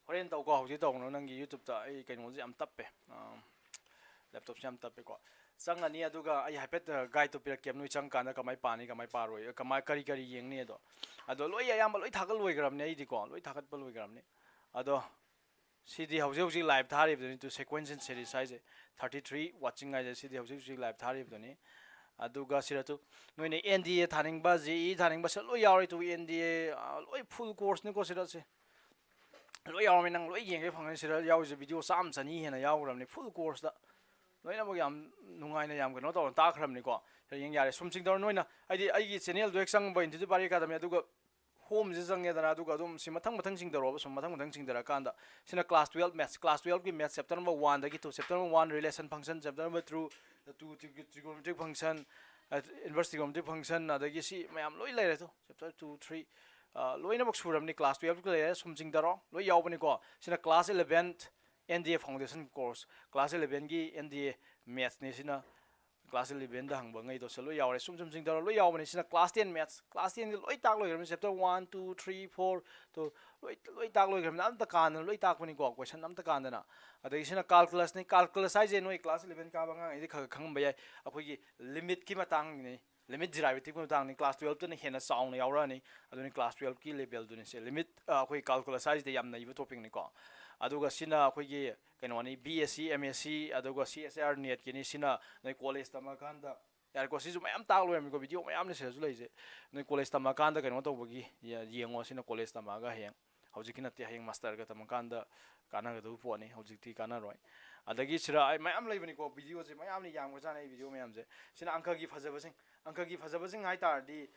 horen taw ko hauji taw no nangi youtube ta ai kano ji am tappe laptop jam tappe ko sangani aduga ai hapet guide to pirak kem noi chang kana kamai pani kamai paroi kamai kari kari yeng ne do ado loi ayam loi thagal loi gram ne ai di ko loi thagat loi gram ne ado CD hauji live thari bdoni to sequence series size 33 watching ai CD hauji live thari bdoni aduga siratu noine NDA thaning ba JE thaning ba se loi yauri to NDA loi full course ne ko sira se loi yaur me nang loi yenge phang sira yaw je video sam chani hena yawram ne full course da noina mo yam nungai na yam no to ta khram ni ko yeng yare sumsing dor noina ai gi channel do exang ba into bari academy aduga home je jang edana aduga dum si mathang sing daro sum mathang sing dara kanda sina class 12 maths class 12 ki maths chapter number 1 dagi to chapter number 1 relation function chapter number 2 trigonometric function inverse trigonometric function adagi si mayam loi lai to chapter 2 3 loina bok suram ni class 12 ki lai sum sing daro loi yaw bani ko sina class 11th NDA foundation course class 11 ki NDA maths ni sina class 11 da hang bangai do selo yaw re sum sing daro loi yaw bani sina class 10 maths class 10 loi tak loi gram chapter 1 2 3 4 to loi tak loi gram am ta kan loi tak bani ko question am ta kan na adai sina calculus ni calculus ai je noi class 11 ka banga ai khang ba yai akoi gi limit ki matang ni limit derivative ko matang ni class 12 to ni hena sound yaw ra ni aduni class 12 ki level du ni se limit akoi calculus ai de yam na ibu topic ni ko aduga sina akoi gi kaino ni BSc MSc aduga CSR net ki ni sina noi college tama kanda ꯌꯥꯔꯦꯀꯣ ꯁꯤꯁꯨ ꯃꯌꯥꯝ ꯇꯥꯛꯂꯣꯏꯔꯝꯃꯤꯀꯣ video ꯃꯌꯥꯝꯅ ꯁꯤꯗꯁꯨ ꯂꯩꯁꯦ ꯅꯣꯏ college ꯇꯝꯃꯀꯥꯟꯗ ꯀꯩꯅꯣ ꯇꯧꯕꯒꯤ ꯌꯦꯡꯉꯣ ꯁꯤꯅ ꯀꯣꯂꯦꯖ ꯇꯝꯃꯛꯑꯒ ꯍꯌꯦꯡ ꯍꯧꯖꯤꯛꯀꯤ ꯅꯠꯇꯦ ꯍꯌꯦꯡ ꯃꯥꯁꯇꯔꯒ ꯇꯝꯃꯀꯥꯟꯗ ꯀꯥꯟꯅꯒꯗꯕ ꯄꯣꯠꯅꯤ ꯍꯧꯖꯤꯛꯇꯤ ꯀꯥꯟꯅꯔꯣꯏ ꯑꯗꯒꯤ ꯁꯤꯗ ꯑꯩ ꯃꯌꯥꯝ ꯂꯩꯕꯅꯤꯀꯣ ꯚꯤꯗꯤꯑꯣꯁꯦ ꯃꯌꯥꯝꯅ ꯌꯥꯝꯈ꯭ꯔꯖꯥꯠꯅꯤ ꯑꯩ ꯚꯤꯗꯤꯑꯣ ꯃꯌꯥꯝꯁꯦ ꯁꯤꯅ ꯑꯪꯀꯒꯤ ꯐꯖꯕꯁꯤꯡ ꯍꯥꯏꯇꯥꯔꯗꯤ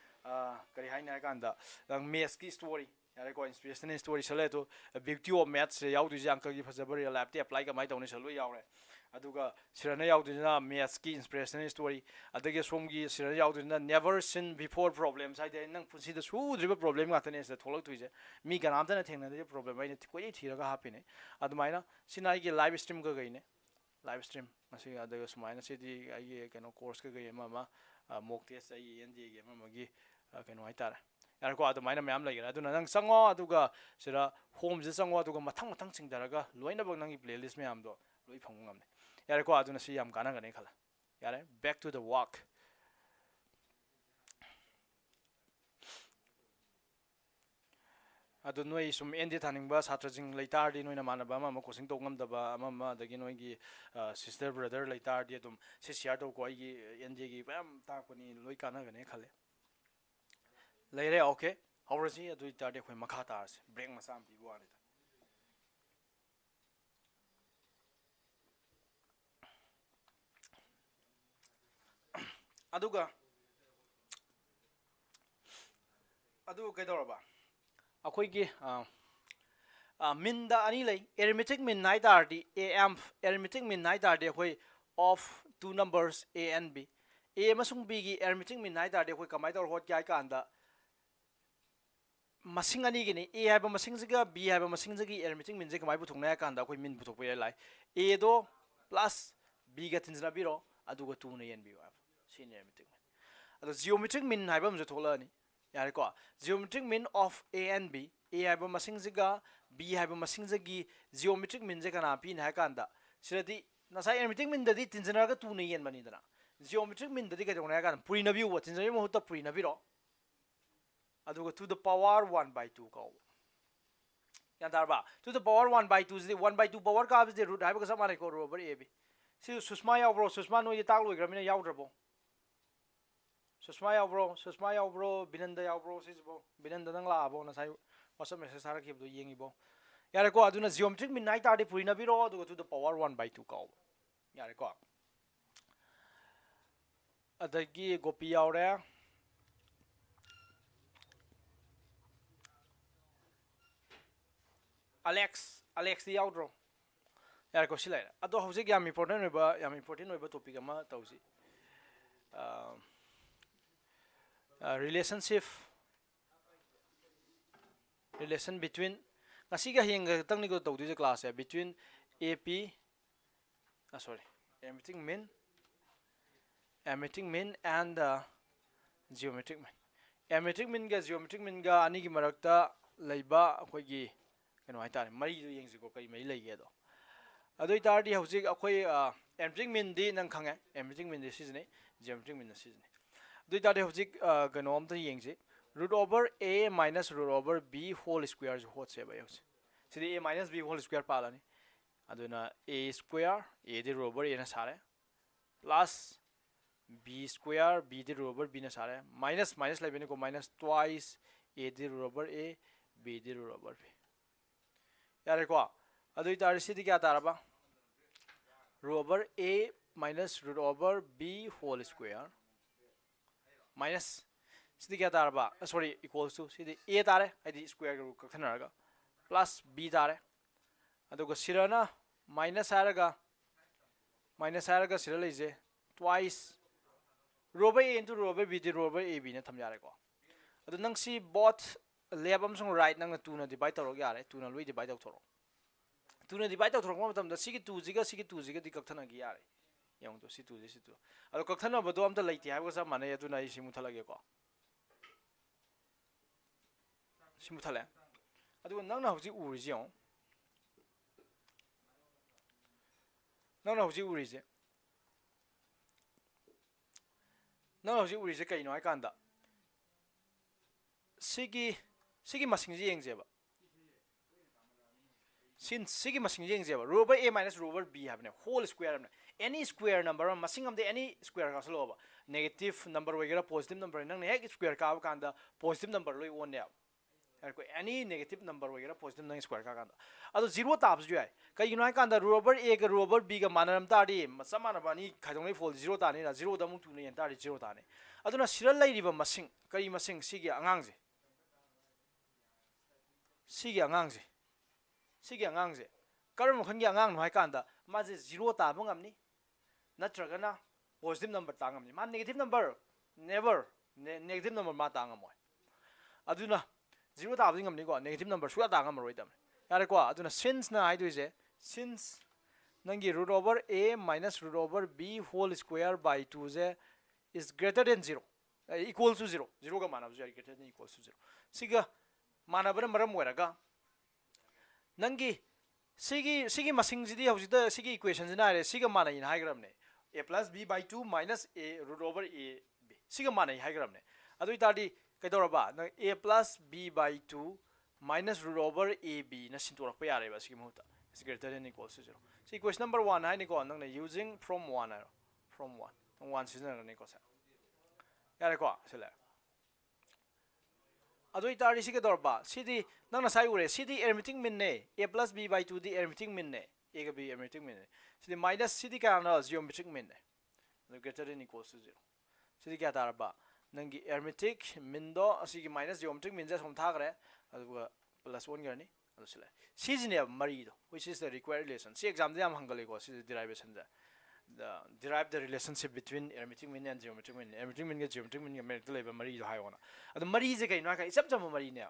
ꯀꯔꯤ ꯍꯥꯏꯅꯤ ꯍꯥꯏ ꯀꯥꯟꯗ ꯃꯦꯠꯁꯀꯤ ꯁ꯭ꯇꯣꯔꯤ ꯌꯥꯔꯦꯀꯣ ꯏꯟꯁꯄꯤꯔꯦꯁꯅꯦꯜ ꯁ꯭ꯇꯣꯔꯤ ꯁꯠꯂꯦ ꯕ꯭ꯌꯨꯇꯤ ꯑꯣꯐ ꯃꯦꯠꯁꯦ ꯌꯥꯎꯗꯣꯏꯁꯦ ꯑꯪꯀꯒꯤ ꯐꯖꯕ ꯔꯤꯌꯦꯜ ꯂꯥꯏꯐꯇ ꯑꯦꯄ꯭ꯂꯥꯏ ꯀꯃꯥꯏꯅ ꯇꯧꯅꯤ ꯁꯤꯗ ꯂꯣꯏ ꯌꯥꯎꯔꯦ ꯑꯗꯨꯒ ꯁꯤꯗꯅ ꯌꯥꯎꯗꯣꯏꯁꯤꯅ ꯃꯦꯠꯁꯀꯤ ꯏꯟꯁꯄꯤꯔꯦꯁꯅꯦꯜ ꯁ꯭ꯇꯣꯔꯤ ꯑꯗꯒꯤ ꯁꯣꯝꯒꯤ ꯁꯤꯗ ꯌꯥꯎꯗꯣꯏꯁꯤꯅ ꯅꯦꯚꯔ ꯁꯤꯟ ꯕꯤꯐꯣꯔ ꯄ꯭ꯔꯣꯕ꯭ꯂꯦꯝꯁ ꯍꯥꯏꯗꯤ ꯅꯪ ꯄꯨꯟꯁꯤꯗ ꯁꯨꯗ꯭ꯔꯤꯕ ꯄ꯭ꯔꯣꯕ꯭ꯂꯦꯝ ꯉꯥꯛꯇꯅꯦ ꯁꯤꯗ ꯊꯣꯛꯂꯛꯇꯣꯏꯁꯦ ꯃꯤ ꯀꯅꯥꯝꯇꯅ ꯊꯦꯡꯅꯗ꯭ꯔꯤꯕ ꯄ꯭ꯔꯣꯕ꯭ꯂꯦꯝ ꯑꯩꯅ ꯀꯣꯏꯊꯤ ꯊꯤꯔꯒ ꯍꯥꯞꯄꯤꯅꯦ ꯑꯗꯨꯃꯥꯏꯅ ꯁꯤꯅ ꯑꯩꯒꯤ ꯂꯥꯏꯚ ꯁ꯭ꯇ꯭ꯔꯤꯝ ꯀꯩꯀꯩꯅꯦ ꯂꯥꯏꯚ ꯁ꯭ꯇ꯭ꯔꯤꯝ ꯃꯁꯤ ꯑꯗꯨꯒ ꯁꯨꯃꯥꯏꯅ ꯁꯤꯗꯤ ꯑꯩꯒꯤ ꯀꯩꯅꯣ ꯀꯣꯔꯁ ꯀꯩꯀꯩ ꯑꯃ ꯃꯣꯛ ꯇꯦꯁ ꯑꯩꯒꯤ NDAꯒꯤ ꯑꯃꯒꯤ ꯀꯩꯅꯣ ꯍꯥꯏꯇꯥꯔꯦ ꯌꯥꯔꯦꯀꯣ ꯑꯗꯨꯃꯥꯏꯅ ꯃꯌꯥꯝ ꯂꯩꯒꯔꯦ ꯑꯗꯨꯅ ꯅꯪ ꯆꯪꯉꯣ ꯑꯗꯨꯒ ꯁꯤꯗ ꯍꯣꯝꯁꯤꯗ ꯆꯪꯉꯣ ꯑꯗꯨꯒ ꯃꯊꯪ ꯆꯤꯡꯊꯔꯒ ꯂꯣꯏꯅꯃꯛ ꯅꯪꯒꯤ ꯄ꯭ꯂꯦꯂꯤꯁ ꯃꯌꯥꯝꯗꯣ ꯂꯣꯏ ꯐꯪꯕ ꯉꯝꯅꯤ ꯌꯥꯔꯦꯀꯣ ꯑꯗꯨꯅ ꯁꯤ ꯌꯥꯝ ꯀꯥꯟꯅꯒꯅꯤ ꯈꯜꯂꯦ ꯌꯥꯔꯦ ꯕꯦꯛ ꯇꯨ ꯗ ꯋꯥꯛ ꯑꯗꯨ ꯅꯣꯏ ꯁꯨꯝ NDA ꯊꯥꯅꯤꯡꯕ ꯁꯥꯇ꯭ꯔꯁꯤꯡ ꯂꯩꯇꯥꯔꯗꯤ ꯅꯣꯏꯅ ꯃꯥꯟꯅꯕ ꯑꯃ ꯀꯣꯆꯤꯡ ꯇꯧ ꯉꯝꯗꯕ ꯑꯃ ꯑꯗꯒꯤ ꯅꯣꯏꯒꯤ ꯁꯤꯁꯇꯔ ꯕ꯭ꯔꯗꯔ ꯂꯩꯇꯥꯔꯗꯤ ꯑꯗꯨꯝ ꯁꯤ ꯁꯤꯌꯥꯔ ꯇꯧꯀꯣ ꯑꯩꯒꯤ NDAꯒꯤ ꯃꯌꯥꯝ ꯇꯥꯛꯄꯅꯤ ꯂꯣꯏ ꯀꯥꯟꯅꯒꯅꯤ ꯈꯜꯂꯦ ꯂꯩꯔꯦ ꯑꯣꯀꯦ ꯍꯧꯔꯁꯤ ꯑꯗꯨ ꯑꯣꯏꯇꯥꯔꯗꯤ ꯑꯩꯈꯣꯏ ꯃꯈꯥ ꯇꯥꯔꯁꯤ ꯕ꯭ꯔꯦꯛ ꯃꯆꯥ ꯑꯃ ꯄꯤꯕ ꯋꯥꯅꯤꯗ ꯑꯗꯨꯒ ꯑꯗꯨ ꯀꯩꯗꯧꯔꯕ ꯑꯩꯈꯣꯏꯒꯤ ꯃꯤꯟꯗ ꯑꯅꯤ ꯂꯩ ꯑꯦꯔꯤꯃꯦꯇꯤꯛ ꯃꯤꯟ ꯍꯥꯏ ꯇꯥꯔꯗꯤ ꯑꯦꯔꯤꯃꯦꯇꯤꯛ ꯃꯤꯟ ꯍꯥꯏ ꯇꯥꯔꯗꯤ ꯑꯩꯈꯣꯏ of two numbers A and B A ꯑꯃꯁꯨꯡ Bꯒꯤ ꯑꯦꯔꯤꯃꯦꯇꯤꯛ ꯃꯤꯟ ꯍꯥꯏ ꯇꯥꯔꯗꯤ ꯑꯩꯈꯣꯏ ꯀꯃꯥꯏꯅ ꯇꯧꯔ ꯍꯣꯠꯀꯦ ꯍꯥꯏ ꯀꯥꯟꯗ ꯃꯁꯤꯡ ꯑꯅꯤꯒꯤꯅꯤ A ꯍꯥꯏꯕ ꯃꯁꯤꯡꯁꯤꯒ B ꯍꯥꯏꯕ ꯃꯁꯤꯡꯁꯤꯒꯤ ꯑꯦꯔꯤꯃꯦꯇꯤꯛ ꯃꯤꯟꯁꯦ ꯀꯃꯥꯏꯅ ꯄꯨꯊꯣꯛꯅꯩ ꯍꯥꯏ ꯀꯥꯟꯗ ꯑꯩꯈꯣꯏ ꯃꯤꯟ ꯄꯨꯊꯣꯛꯄ ꯂꯥꯏ Aꯗꯣ ꯄ꯭ꯂꯁ Bꯒ ꯇꯤꯟꯖꯟꯅꯕꯤꯔꯣ ꯑꯗꯨꯒ 2ꯅ ꯌꯦꯟꯕꯤꯌꯨ ꯍꯥꯏꯕ ꯁꯤꯅꯤ ꯑꯦꯔꯤꯃꯦꯇꯤꯛ ꯃꯤꯟ ꯑꯗꯣ ꯖꯤꯑꯣꯃꯦꯇ꯭ꯔꯤꯛ ꯃꯤꯟ ꯍꯥꯏꯕ ꯑꯃꯁꯨ ꯊꯣꯛꯂꯛꯑꯅꯤ ꯌꯥꯔꯦꯀꯣ geometric mean of A and B A ꯍꯥꯏꯕ ꯃꯁꯤꯡꯁꯤꯒ B ꯍꯥꯏꯕ ꯃꯁꯤꯡꯁꯤꯒꯤ ꯖꯤꯑꯣꯃꯦꯇ꯭ꯔꯤꯛ ꯃꯤꯟꯁꯦ ꯀꯅꯥ ꯄꯤꯅꯤ ꯍꯥꯏ ꯀꯥꯟꯗ ꯁꯤꯗꯗꯤ ꯉꯁꯥꯏ ꯑꯦꯔꯤꯃꯦꯇꯤꯛ ꯃꯤꯟꯗꯗꯤ ꯇꯤꯟꯖꯟꯅꯔꯒ 2ꯅ ꯌꯦꯟꯕꯅꯤꯗꯅ ꯖꯤꯑꯣꯃꯦꯇ꯭ꯔꯤꯛ ꯃꯤꯟꯗꯗꯤ ꯀꯩꯗꯧꯅꯤ ꯍꯥꯏ ꯀꯥꯟꯗ ꯄꯨꯔꯤꯅꯕꯤꯌꯨꯕ ꯇꯤꯟꯖꯟꯕꯒꯤ ꯃꯍꯨꯠꯇ ꯄꯨꯔꯤꯅꯕꯤꯔꯣ ꯑꯗꯨꯒ टू द पावर 1/2 ꯀꯧꯕ ꯒ꯭ꯌꯥꯟ ꯇꯥꯔꯕ टू द पावर 1/2 ꯁꯤꯗꯤ 1/2 ꯄꯋꯔ ꯀꯥꯕꯁꯤꯗꯤ ꯔꯨꯠ ꯍꯥꯏꯕꯒ ꯆꯞ ꯃꯥꯟꯅꯩꯀꯣ ꯔꯨꯠ ꯑꯣꯚꯔ AB ꯁꯤ ꯁꯨꯁꯃꯥ ꯌꯥꯎꯕ꯭ꯔꯣ ꯁꯨꯁꯃꯥ ꯅꯣꯏꯗꯤ ꯇꯥꯛ ꯂꯣꯏꯈ꯭ꯔꯕꯅꯤꯅ ꯌꯥꯎꯗ꯭ꯔꯕꯣ ꯁꯨꯁꯃꯥ ꯌꯥꯎꯕ꯭ꯔꯣ ꯕꯤꯅꯟꯗ ꯌꯥꯎꯕ꯭ꯔꯣ ꯁꯤꯁꯤꯕꯣ ꯕꯤꯅꯟꯗ ꯅꯪ ꯂꯥꯛꯑꯕꯣ ꯉꯁꯥꯏ ꯋꯥꯆꯞ ꯃꯦꯁꯦꯖ ꯊꯥꯔꯛꯈꯤꯕꯗꯣ ꯌꯦꯡꯉꯤꯕꯣ ꯌꯥꯔꯦꯀꯣ ꯑꯗꯨꯅ ꯖꯤꯑꯣꯃꯦꯇ꯭ꯔꯤꯛ ꯃꯤꯟ ꯍꯥꯏ ꯇꯥꯔꯗꯤ ꯄꯨꯔꯤꯅꯕꯤꯔꯣ ꯑꯗꯨꯒ टू द पावर 1/2 ꯀꯧꯕ ꯌꯥꯔꯦꯀꯣ ꯑꯗꯒꯤ ꯒꯣꯄꯤ ꯌꯥꯎꯔꯦ ꯑꯂꯦꯛꯁꯇꯤ ꯌꯥꯎꯗ꯭ꯔꯣ ꯌꯥꯔꯦꯀꯣ ꯁꯤ ꯂꯩꯔꯦ ꯑꯗꯣ ꯍꯧꯖꯤꯛ ꯌꯥꯝ ꯏꯝꯄꯣꯔꯇꯦꯟ ꯑꯣꯏꯕ ꯇꯣꯄꯤꯛ ꯑꯃ ꯇꯧꯁꯤ ꯔꯤꯂꯦꯁꯟ ꯕꯤꯇ꯭ꯋꯤꯟ ꯉꯁꯤꯒ ꯍꯌꯦꯡꯒ ꯈꯛꯇꯪꯅꯤꯀꯣ ꯇꯧꯗꯣꯏꯁꯦ ꯀ꯭ꯂꯥꯁꯁꯦ between AP sorry arithmetic mean and geometric mean arithmetic meanꯒ geometric meanꯒ ꯑꯅꯤꯒꯤ ꯃꯔꯛꯇ ꯂꯩꯕ ꯑꯩꯈꯣꯏꯒꯤ ꯀꯩꯅꯣ ꯍꯥꯏꯇꯥꯔꯦ ꯃꯔꯤꯗꯨ ꯌꯦꯡꯁꯤꯀꯣ ꯀꯔꯤ ꯃꯔꯤ ꯂꯩꯒꯦꯗꯣ ꯑꯗꯨ ꯑꯣꯏꯇꯥꯔꯗꯤ ꯍꯧꯖꯤꯛ ꯑꯩꯈꯣꯏ arithmetic meanꯗꯤ ꯅꯪ ꯈꯪꯉꯦ arithmetic meanꯗꯤ ꯁꯤꯖꯤꯟꯅꯩ geometric meanꯅ ꯁꯤꯖꯤꯟꯅꯩ ꯑꯗꯨ ꯑꯣꯏꯇꯥꯔꯗꯤ ꯍꯧꯖꯤꯛ ꯀꯩꯅꯣ ꯑꯝꯇ ꯌꯦꯡꯁꯤ root over A minus root over B whole square ꯍꯣꯠꯁꯦꯕ ꯑꯩ ꯍꯧꯖꯤꯛ ꯁꯤꯗꯤ A minus B whole square ꯄꯥꯜꯂꯅꯤ ꯑꯗꯨꯅ A square A D root over A ꯅ ꯁꯥꯔꯦ plus B square B ꯗꯤ root over B ꯅ ꯁꯥꯔꯦ minus ꯂꯩꯕꯅꯤꯀꯣ minus twice A D root over A B D root over B ꯌꯥꯔꯦꯀꯣ ꯑꯗꯨ ꯑꯣꯏꯇꯥꯔꯗꯤ ꯁꯤꯗꯤ ꯀꯌꯥ ꯇꯥꯔꯕ root over A minus root over B whole square minus ꯁꯤꯗꯤ ꯀꯌꯥ ꯇꯥꯔꯕ ꯁꯣꯔꯤ equals to ꯁꯤꯗꯤ A ꯇꯥꯔꯦ ꯍꯥꯏꯗꯤ ꯁ꯭ꯀ꯭ꯋꯦꯔꯒ ꯔꯨꯠ ꯀꯛꯊꯅꯔꯒ plus B ꯇꯥꯔꯦ ꯑꯗꯨꯒ ꯁꯤꯗꯅ minus ꯍꯥꯏꯔꯒ ꯁꯤꯗ ꯂꯩꯁꯦ twice root over A into root over B D root over AB ꯅ ꯊꯝ ꯌꯥꯔꯦꯀꯣ ꯑꯗꯨ ꯅꯪ ꯁꯤ both left ꯑꯃꯁꯨꯡ right ꯅꯪꯅ 2ꯅ ꯗꯤꯚꯥꯏꯠ ꯇꯧꯔꯒ ꯌꯥꯔꯦ 2ꯅ ꯂꯣꯏ ꯗꯤꯚꯥꯏꯠ ꯇꯧꯊꯣꯔꯛꯑꯣ 2ꯅ ꯗꯤꯚꯥꯏꯠ ꯇꯧꯊꯣꯔꯛꯄ ꯃꯇꯝꯗ ꯁꯤꯒꯤ 2ꯁꯤꯒꯗꯤ ꯀꯛꯊꯅꯈꯤ ꯌꯥꯔꯦ ꯌꯦꯡꯉꯨꯇꯣ ꯁꯤ 2ꯁꯤ ꯁꯤ 2 ꯑꯗꯣ ꯀꯛꯊꯅꯕꯗꯣ ꯑꯝꯇ ꯂꯩꯇꯦ ꯍꯥꯏꯕꯒ ꯆꯞ ꯃꯥꯟꯅꯩ ꯑꯗꯨꯅ ꯑꯩ ꯁꯤ ꯃꯨꯠꯊꯠꯂꯒꯦꯀꯣ ꯁꯤ ꯃꯨꯠꯊꯠꯂꯦ ꯑꯗꯨꯒ ꯅꯪꯅ ꯍꯧꯖꯤꯛ ꯎꯔꯤꯁꯤ ꯌꯦꯡꯉꯣ ꯅꯪꯅ ꯍꯧꯖꯤꯛ ꯎꯔꯤꯁꯦ ꯀꯩꯅꯣ ꯍꯥꯏ ꯀꯥꯟꯗ ꯁꯤꯒꯤ ꯃꯁꯤꯡꯁꯦ ꯌꯦꯡꯁꯦꯕ ꯁꯤꯒꯤ ꯃꯁꯤꯡꯁꯦ ꯌꯦꯡꯁꯦꯕ root over A minus root over B ꯍꯥꯏꯕꯅꯦ whole square ꯍꯥꯏꯕꯅꯦ any square number masing amde any square ka salo negative number wagera positive number nang ne square ka kanda positive number loi one ya any negative number wagera positive nang square ka kanda ado zero tabs ju ai kai you know kanda row over a ga row over b ga manam ta di samana bani khaidong nei fall zero ta ni na zero da mu tu ne ta di zero ta ni aduna siral lai riba masing kai masing sigi angang je sigi angang je sigi angang je karam khan gi angang no hai kanda ma je zero ta bang amni natragana positive number tangam ni ma negative number never negative number ma tangam moi aduna zero ta bing amni ko negative number suya tangam roi dam yare ko aduna since na ai duise since nangi root over a minus root over b whole square by 2 je is greater than 0 equals to 0 0 ga mana ju greater than equals to 0 siga mana bara maram waraga nangi sigi masing jidi hojida sigi equation jina re siga mana in high gram ne a plus b by 2 minus a root over a b siga mana high gram ne adu itadi kaidora ba na a plus b by 2 minus root over a b na sintorak pa yare ba sigi muta is greater than equals to 0 so equation number 1 hai ni ko nang na using from 1 from 1 sijna ne ko sa yare ko sele adu itadi sigi dorba sidi nang na sai ure sidi arithmetic min ne a plus b by 2 di arithmetic min ne a ga b arithmetic min ne sidi minus sidi ka na geometric min ne the greater than equals to 0 sidi kya tarba nangi arithmetic min do asigi minus geometric min ja som tha gre adu plus 1 garni adu sile sijine mari do which is the required relation si exam jam hangale ko si derivation ja derive the relationship between arithmetic mean and geometric mean arithmetic mean ga geometric mean ga merit leba mari do hayona adu mari je kai na ka isap cham mari ne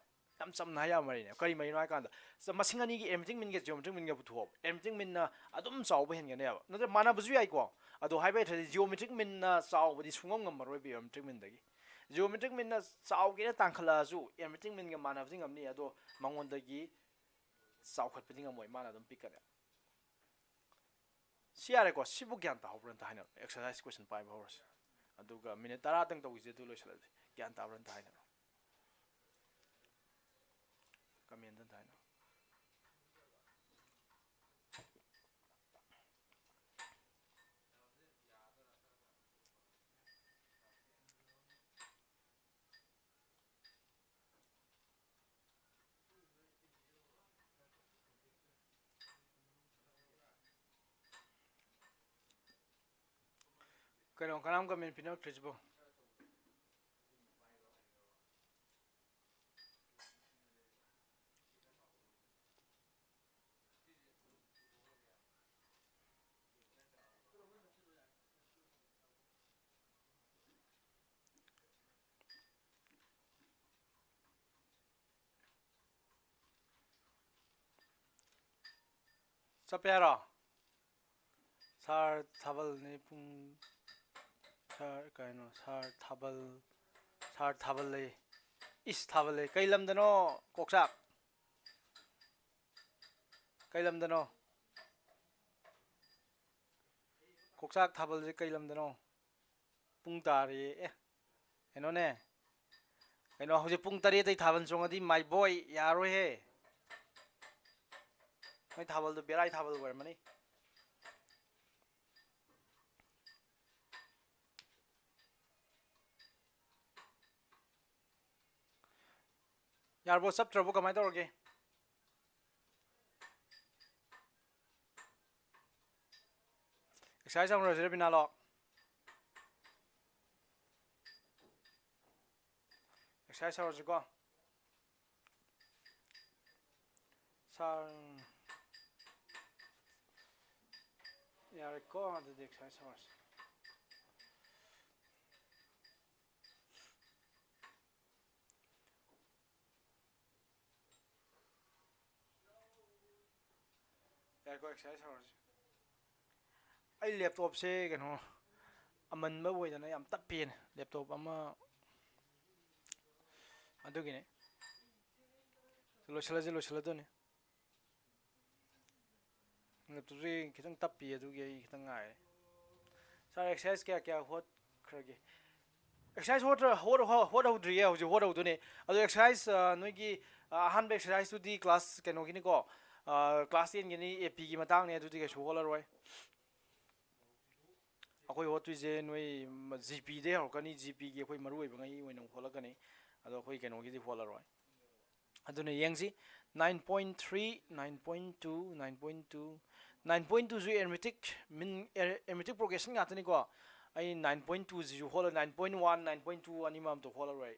sam na ya mari ne kari mai na ka da masing ani gi arithmetic mean ga geometric mean ga putho arithmetic mean na adum saw ba hen ga ne ba na mana buju ai ko adu hai ba thadi geometric mean na saw ba di sungam ngam maroi bi arithmetic mean dagi geometric mean na saw ge na tangkhala su arithmetic mean ga mana bjing amni adu mangon dagi saw khat piding amoi mana dum pikane siare ko sibu gyan ta hobran ta haina exercise question 5 hours aduga minute tara tang to ise tu lo sala gyan ta bran ta haina comment ta haina Kano kanam ka min pinok trijbo sapera sar thabal ne pung sar kaino sar thabal le is thabal le kailam dano koksak kailam dano koksak thabal je kailam dano pung tari eno ne eno hoje pung tari tai thaban chongadi my boy yaro he mai thabal do berai thabal wer mani yarbo sab trouble kamai toroge exercise amro jere binalo exercise amro jiko sar yar ko the exercise amro ko exercise hours ai laptop se kano aman ba boy na yam tapin laptop ama adugine lo sala do ne laptop se kitang tapi adugi ai kitang ngai sar exercise kya hot khage exercise hot dri ya hoje hot do ne adu exercise noi gi han be exercise to di class kano gini ko class 10 gini AP gi matang ne adudi ke shola roi ꯑꯩꯈꯣꯏ ꯍꯣꯠꯇꯣꯏꯁꯦ ꯅꯣꯏ G ꯄꯤꯗꯩ ꯍꯧꯔꯛꯀꯅꯤ G ꯄꯤꯒꯤ ꯑꯩꯈꯣꯏ ꯃꯔꯨ ꯑꯣꯏꯕ ꯉꯩ ꯑꯣꯏꯅ ꯍꯣꯠꯂꯛꯀꯅꯤ ꯑꯗꯣ ꯑꯩꯈꯣꯏ ꯀꯩꯅꯣꯒꯤꯗꯤ ꯍꯣꯠꯂꯔꯣꯏ ꯑꯗꯨꯅ ꯌꯦꯡꯁꯤ 9.3 9.2 9.2 9.2ꯁꯨ ꯑꯦꯔꯃꯦꯇꯤꯛ ꯄ꯭ꯔꯣꯒ꯭रेꯁꯟ ꯉꯥꯛꯇꯅꯤꯀꯣ ꯑꯩ 9.2ꯁꯤꯁꯨ ꯍꯣꯠꯂ 9.1 9.2 ꯑꯅꯤꯃ ꯑꯝꯇ ꯍꯣꯠꯂꯔꯣꯏ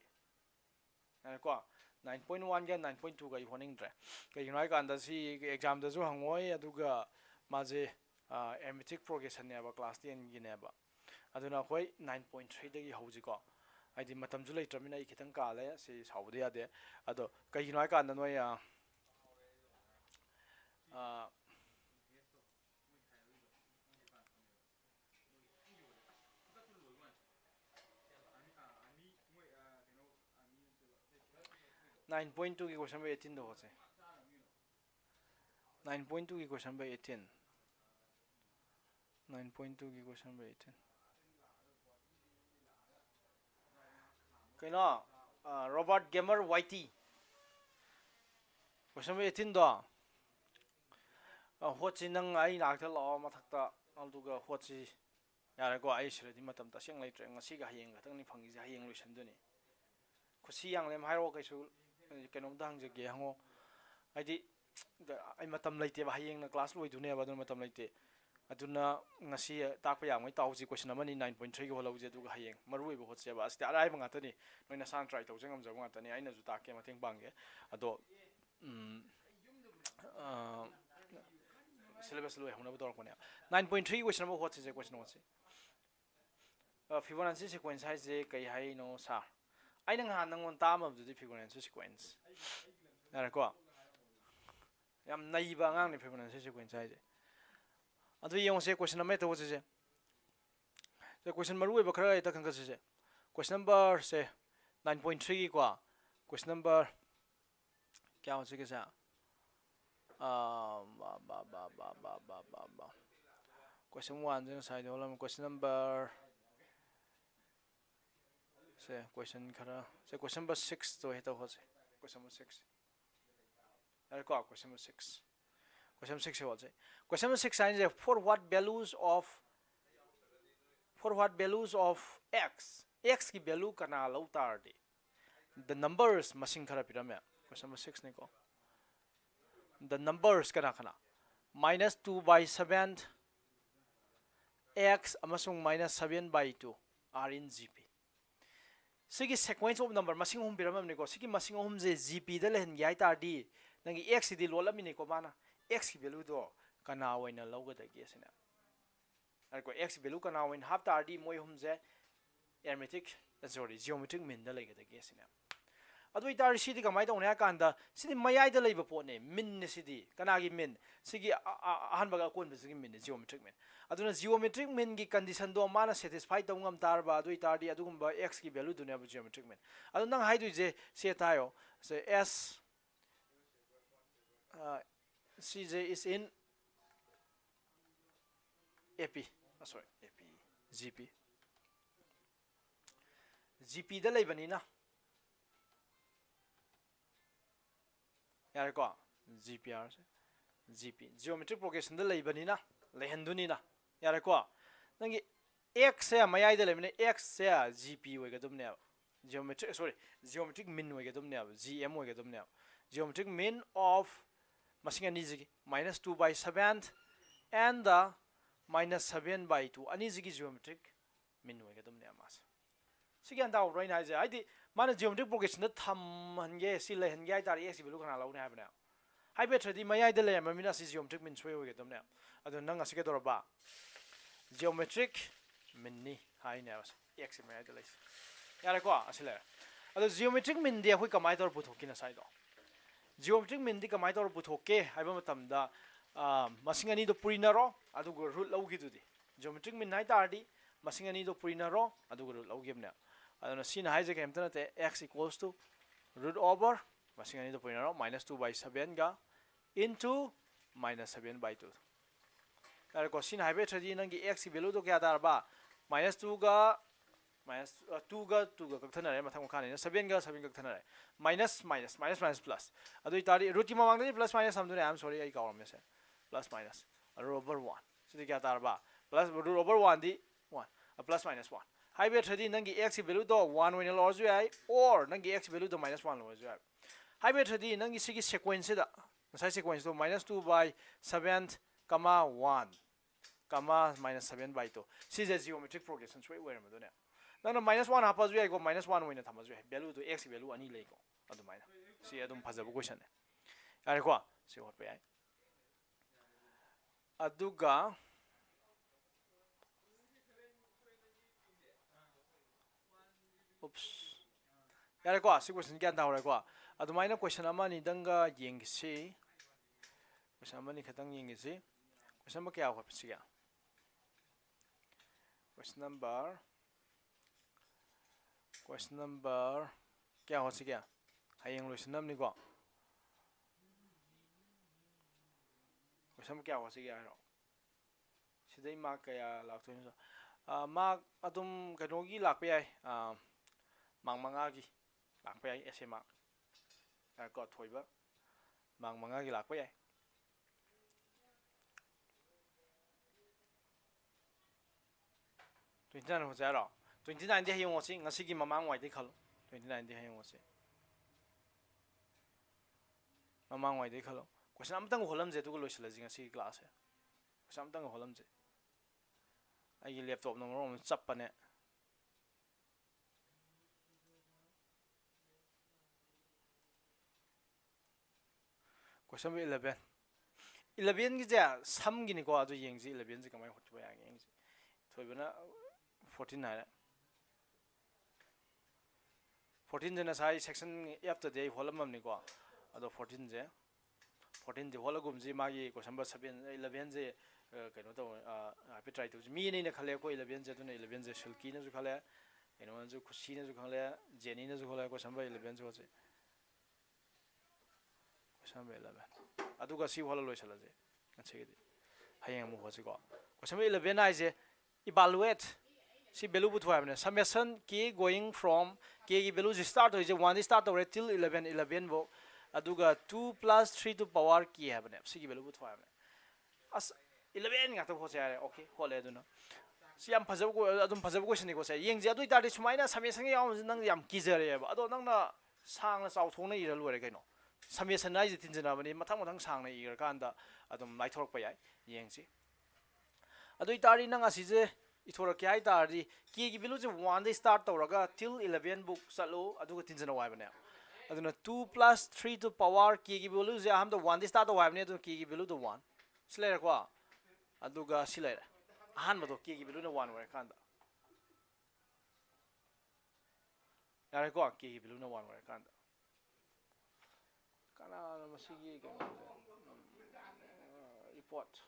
ꯀꯣ 9.1ꯒ 9.2ꯒ ꯑꯩ ꯍꯣꯠꯅꯤꯡꯗ꯭ꯔꯦ ꯀꯩꯒꯤꯅꯣ ꯍꯥꯏꯀꯥꯟꯗ ꯁꯤ ꯑꯦꯛꯖꯥꯝꯗꯁꯨ ꯍꯪꯉꯣꯏ ꯑꯗꯨꯒ ꯃꯥꯁꯦ ꯑꯦꯔꯃꯦꯇꯤꯛ ꯄ꯭ꯔꯣꯒ꯭रेꯁꯟꯅꯦꯕ ꯀ꯭ꯂꯥꯁ 10ꯒꯤꯅꯦꯕ ꯑꯗꯨꯅ ꯑꯩꯈꯣꯏ 9.3ꯗꯒꯤ ꯍꯧꯁꯤꯀꯣ ꯍꯥꯏꯗꯤ ꯃꯇꯝꯁꯨ ꯂꯩꯇ꯭ꯔꯕꯅꯤꯅ ꯑꯩ ꯈꯤꯇꯪ ꯀꯥꯜꯂꯦ ꯁꯤ ꯁꯥꯎꯕꯗꯤ ꯌꯥꯗꯦ ꯑꯗꯣ ꯀꯩꯒꯤꯅꯣ ꯍꯥꯏꯀꯥꯟꯗ ꯅꯣꯏ 9.2ꯒꯤ ꯀꯣꯏꯁꯟ ꯅꯝꯕꯔ 18ꯗ ꯍꯣꯠꯁꯦ 9.2ꯒꯤ ꯀꯣꯏꯁꯟ ꯅꯝꯕꯔ 18 9.2ꯒꯤ ꯀꯣꯏꯁꯟ ꯅꯝꯕꯔ 18 ꯀꯩꯅꯣ ꯔꯣꯕꯥꯔꯠ ꯒꯦꯃꯔ ꯋꯥꯏꯇꯤ ꯀꯣꯏꯁꯟ ꯅꯝꯕꯔ 18ꯗꯣ ꯍꯣꯠꯁꯤ ꯅꯪ ꯑꯩ ꯅꯥꯛꯇ ꯂꯥꯛꯑꯣ ꯃꯊꯛꯇ ꯑꯗꯨꯒ ꯍꯣꯠꯁꯤ ꯌꯥꯔꯦꯀꯣ ꯑꯩ ꯁꯤꯗꯗꯤ ꯃꯇꯝ ꯇꯁꯦꯡ ꯂꯩꯇ꯭ꯔꯦ ꯉꯁꯤꯒ ꯍꯌꯦꯡ ꯈꯛꯇꯪꯅꯤ ꯐꯪꯉꯤꯁꯦ ꯍꯌꯦꯡ ꯂꯣꯏꯁꯟꯗꯣꯏꯅꯤ ꯈꯨꯠꯁꯤ ꯌꯥꯡꯂꯦꯝ ꯍꯥꯏꯔꯛꯑꯣ ꯀꯩꯁꯨ ꯀꯩꯅꯣꯝꯇ ꯍꯪꯖꯒꯦ ꯍꯪꯉꯣ ꯍꯥꯏꯗꯤ ꯑꯩ ꯃꯇꯝ ꯂꯩꯇꯦꯕ ꯍꯌꯦꯡꯅ ꯀ꯭ꯂꯥꯁ ꯂꯣꯏꯗꯣꯏꯅꯦꯕ ꯑꯗꯨꯅ ꯃꯇꯝ ꯂꯩꯇꯦ ꯑꯗꯨꯅ ꯉꯁꯤ ꯇꯥꯛꯄ ꯌꯥꯝꯉꯩ ꯇꯥꯎꯁꯤ ꯀꯣꯏꯁꯟ ꯑꯃꯅꯤ 9.3ꯒꯤ ꯍꯣꯠꯍꯧꯁꯦ ꯑꯗꯨꯒ ꯍꯌꯦꯡ ꯃꯔꯨ ꯑꯣꯏꯕ ꯍꯣꯠꯁꯦꯕ ꯑꯁꯤꯗꯤ ꯑꯔꯥꯏꯕ ꯉꯥꯛꯇꯅꯤ ꯅꯣꯏ ꯅꯁꯥꯅ ꯇ꯭ꯔꯥꯏ ꯇꯧꯖ ꯉꯝꯖꯕ ꯉꯥꯛꯇꯅꯤ ꯑꯩꯅꯁꯨ ꯇꯥꯛꯀꯦ ꯃꯇꯦꯡ ꯄꯥꯡꯒꯦ ꯑꯗꯣ ꯁꯤꯂꯦꯕꯁ ꯂꯣꯏꯍꯧꯅꯕ ꯇꯧꯔꯛꯄꯅꯦ 9.3 ꯀꯣꯏꯁꯟ ꯑꯃ ꯍꯣꯠꯁꯤꯁꯦ ꯀꯣꯏꯁꯟ ꯍꯣꯠꯁꯤ ꯐꯤꯕꯣꯅꯥꯆꯤ ꯁꯤꯀ꯭ꯋꯦꯟꯁ ꯍꯥꯏꯁꯦ ꯀꯩ ꯍꯥꯏꯅꯣ ꯁꯥꯔ ꯑꯩꯅ ꯉꯍꯥꯟ ꯅꯪꯉꯣꯟꯗ ꯇꯥꯛꯑꯝꯃꯕꯗꯨꯗꯤ ꯐꯤꯕꯣꯅꯥꯆꯤ ꯁꯤꯀ꯭ꯋꯦꯟꯁ ꯌꯥꯔꯦꯀꯣ ꯌꯥꯝ ꯅꯩꯕ ꯑꯉꯥꯡꯅꯤ ꯐꯤꯕꯣꯅꯥꯆꯤ ꯁꯤꯀ꯭ꯋꯦꯟꯁ ꯍꯥꯏꯁꯦ ꯑꯗꯨ ꯌꯦꯡꯉꯨꯁꯦ ꯀꯣꯏꯁꯟ ꯑꯃ ꯍꯦꯛꯇ ꯍꯣꯠꯁꯤꯁꯦ ꯀꯣꯏꯁꯟ ꯃꯔꯨ ꯑꯣꯏꯕ ꯈꯔ ꯍꯦꯛꯇ ꯈꯟꯒꯠꯁꯤꯁꯦ ꯀꯣꯏꯁꯟ ꯅꯝꯕꯔꯁꯦ 9.3ꯒꯤꯀꯣ ꯀꯣꯏꯁꯟ ꯅꯝꯕꯔ ꯀꯌꯥ ꯍꯣꯠꯁꯤꯒꯦꯁꯦ ꯀꯣꯏꯁꯟ 1ꯁꯦ ꯉꯁꯥꯏꯗ ꯍꯣꯠꯂꯝꯃꯤ ꯀꯣꯏꯁꯟ ꯅꯝꯕꯔ ꯁꯦ ꯀꯣꯏꯁꯟ ꯈꯔ ꯁꯦ ꯀꯣꯏꯁꯟ ꯅꯝꯕꯔ 6ꯇꯣ ꯍꯦꯛꯇ ꯍꯣꯠꯁꯦ ꯀꯣꯏꯁꯟ ꯅꯝꯕꯔ 6 ꯌꯥꯔꯦꯀꯣ ꯀꯣꯏꯁꯟ ꯅꯝꯕر 6 ꯀꯣꯏꯁꯟ ꯅꯝꯕꯔ 6 ꯍꯣꯠꯁꯦ ꯀꯣꯏꯁꯟ ꯅꯝꯕर 6 ꯍꯥꯏꯁꯦ for what values of x की value कना लौ तारदे the numbers मसिंग खरा पिरमे क्वेश्चन नंबर 6 ने को the numbers कना कना -2/7 x अमसुंग -7/2 are in gp सिगी sequence of number मसिंग हम पिरमे ने को सिगी मसिंग हम जे gp द लेहन याई तारदी नंगी x सिदी लोलमी ने को माना x की value दो कना ओइना लौगदगे सिना अरको x value कना ओइन हाफ तारदी मोय हम जे arithmetic sorry geometric mean दा लेगदगे सिना अदु इतार सिदी कमाय तौने कांदा सिदी मयाय दा लेबा पोने min ने सिदी कनागी min सिगी अहन बगा कोन बसिगी min geometric mean अदुना geometric mean की कंडीशन दो माना satisfy तौngम तारबा अदु इतारदी अदुगुंबा x की value दुने बा geometric mean अदु नंग हाइदु जे से तायो से s cj is in ap sorry ap gp gp दा लेबनी ना यारे को GPR से GP geometric progression दा लेबनी ना लेहंदुनी ना यारे को नंगी x से मयाई दा लेबनी x से GP होइगदुमने geometric mean होइगदुमने GM होइगदुमने geometric mean of मसिंग अनि जिगी -2/7 and the -7/2 अनि जिगी geometric mean होइगदुमने मास सिगी अंदा रोइन हाइजे आइदि माने geometric progression दा थम हनगे सि लेहनगे आइ तार x value कना लौने हाबने हाइबेट्रदी मयाइ दा लेम मिना सि geometric mean सोय होइगदुमने अदु नंग असके दोरबा geometric mean नि हाइने x मयाइ दा लेस यारे को असले अदु geometric mean दे होय कमाय तोर पुथोकिना साइदो geometric mean दि कमाय तोर पुथोके हाइबा मतमदा मसिंग अनि दो पुरिनरो अदु गो रूट लौगिदुदि geometric mean हाइ तारदी मसिंग अनि दो पुरिनरो अदु गो रूट लौगिबने अदुना सिन हाइजे केमता नते x equals to root over मसिंग अनि दो पुरिनरो -2/7 गा into -7/2 यारे को सिन हाइबे थदी नंगी x की वैल्यू तो क्या दारबा -2 गा -2 गा कथनरे मथंग खाने 7 गा 7 कथनरे माइनस प्लस अदु इतारी रूट की ममांगदि प्लस माइनस हमदुने आई एम सॉरी आई कावरमे से प्लस माइनस रूट ओवर 1 सिदि क्या दारबा प्लस रूट ओवर 1 दी 1 plus minus 1 haibe thadi nangi x value do 1 oina lor ju ai or nangi x value do minus 1 lor ju ai haibe thadi nangi sigi sequence da sai sequence do minus 2 by 7 comma 1 comma minus 7 by 2 si je geometric progression soi wer ma do ne nang minus 1 hapa ju ai go minus 1 oina thama ju ai value do x value ani lei go adu mai si adum phajabu question ne are ko si hot pe ai aduga oops yare ko si question gyan da hore ko adumaina question amani danga yengsi question amani khatang yengsi question ma kya ho psiya question number kya ho sikya hayeng lo sinam ni ko question ma kya ho sikya ro sidai ma kaya lakto ni ma adum kanogi lakpe ai mang manga gi lakpe ai SMA ko thoiba mang manga gi lakpe ai 29 ho jaro 29 de hayong osi ngasi gi mamang wai de khalo 29 de hayong osi mamang wai de khalo question am tang holam je du lo sila ji ngasi class hai question am tang holam je ai laptop no rom chap pa ne question 11 11 gi ja sam gi ni ko adu yeng ji 11 ji kamai hot ba yang yeng ji thoibana 14 naira 14 jena sai section f to day holam ni ko ado 14 je holagum ji magi question number 7 11 je kaino to happy try to mi ni na khale ko 11 je to 11 je sulki na ju khale kaino ju khushi na ju khale jeni na ju khale question number 11 jo je question number 11 aduga si hola loi sala je achhe gi hayeng mu ho ji ko question number 11 ai je evaluate si value bu thwa bane summation k going from k gi value start ho je 1 start to till 11 bo aduga 2 plus 3 to power k ha bane si gi value bu thwa bane as 11 nga to ho se are okay hole du no si am phajab ko adum phajab ko sini ko se yeng je adu ta ri sumaina summation yaw nang yam ki jare ba ado nang na sang na chaw thong na ira lore kaino summation ai je tin jana bani mathang sang na ira kan da adum lai thorok pa yai yeng si adu ta ri nang asi je ithora kya ita ri k gi value je 1 de start toraga till 11 book salo aduga tinjana wai bane aduna 2 plus 3 to power k gi value je ham to 1 de start wai bane adu k gi value to 1 slera ko aduga silera han ma to k gi value na 1 wai kan da yare ko k gi value na 1 wai kan da kana masigi ke report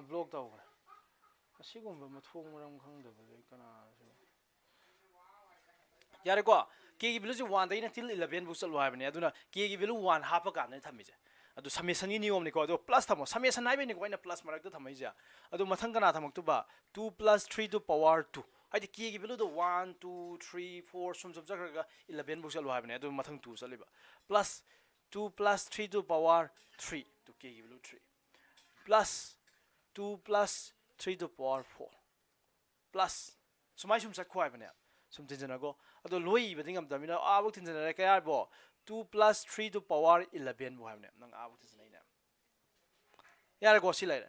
blog tau asigumba mathong maram khangdaba kana yare ko k gi value 1 dai na till 11 bu salwa bane aduna k gi value 1 hapa ka na thami je adu summation ni niom ni ko adu plus thamo summation ai be ni ko ina plus marak to thamai ja adu mathang kana thamok tu ba 2 plus 3 to power 2 ai k gi value do 1 2 3 4 sum sum jakra 11 bu salwa bane adu mathang 2 saliba plus 2 plus 3 to power 3 to k gi value 3 plus 2 plus 3 to power 4 plus sumai sum sak khwai bane sum tinjana go ado loi bading am damina abuk tinjana kaya bo 2 plus 3 to power 11 bo hamne nang abuk tinjana ina yar go silai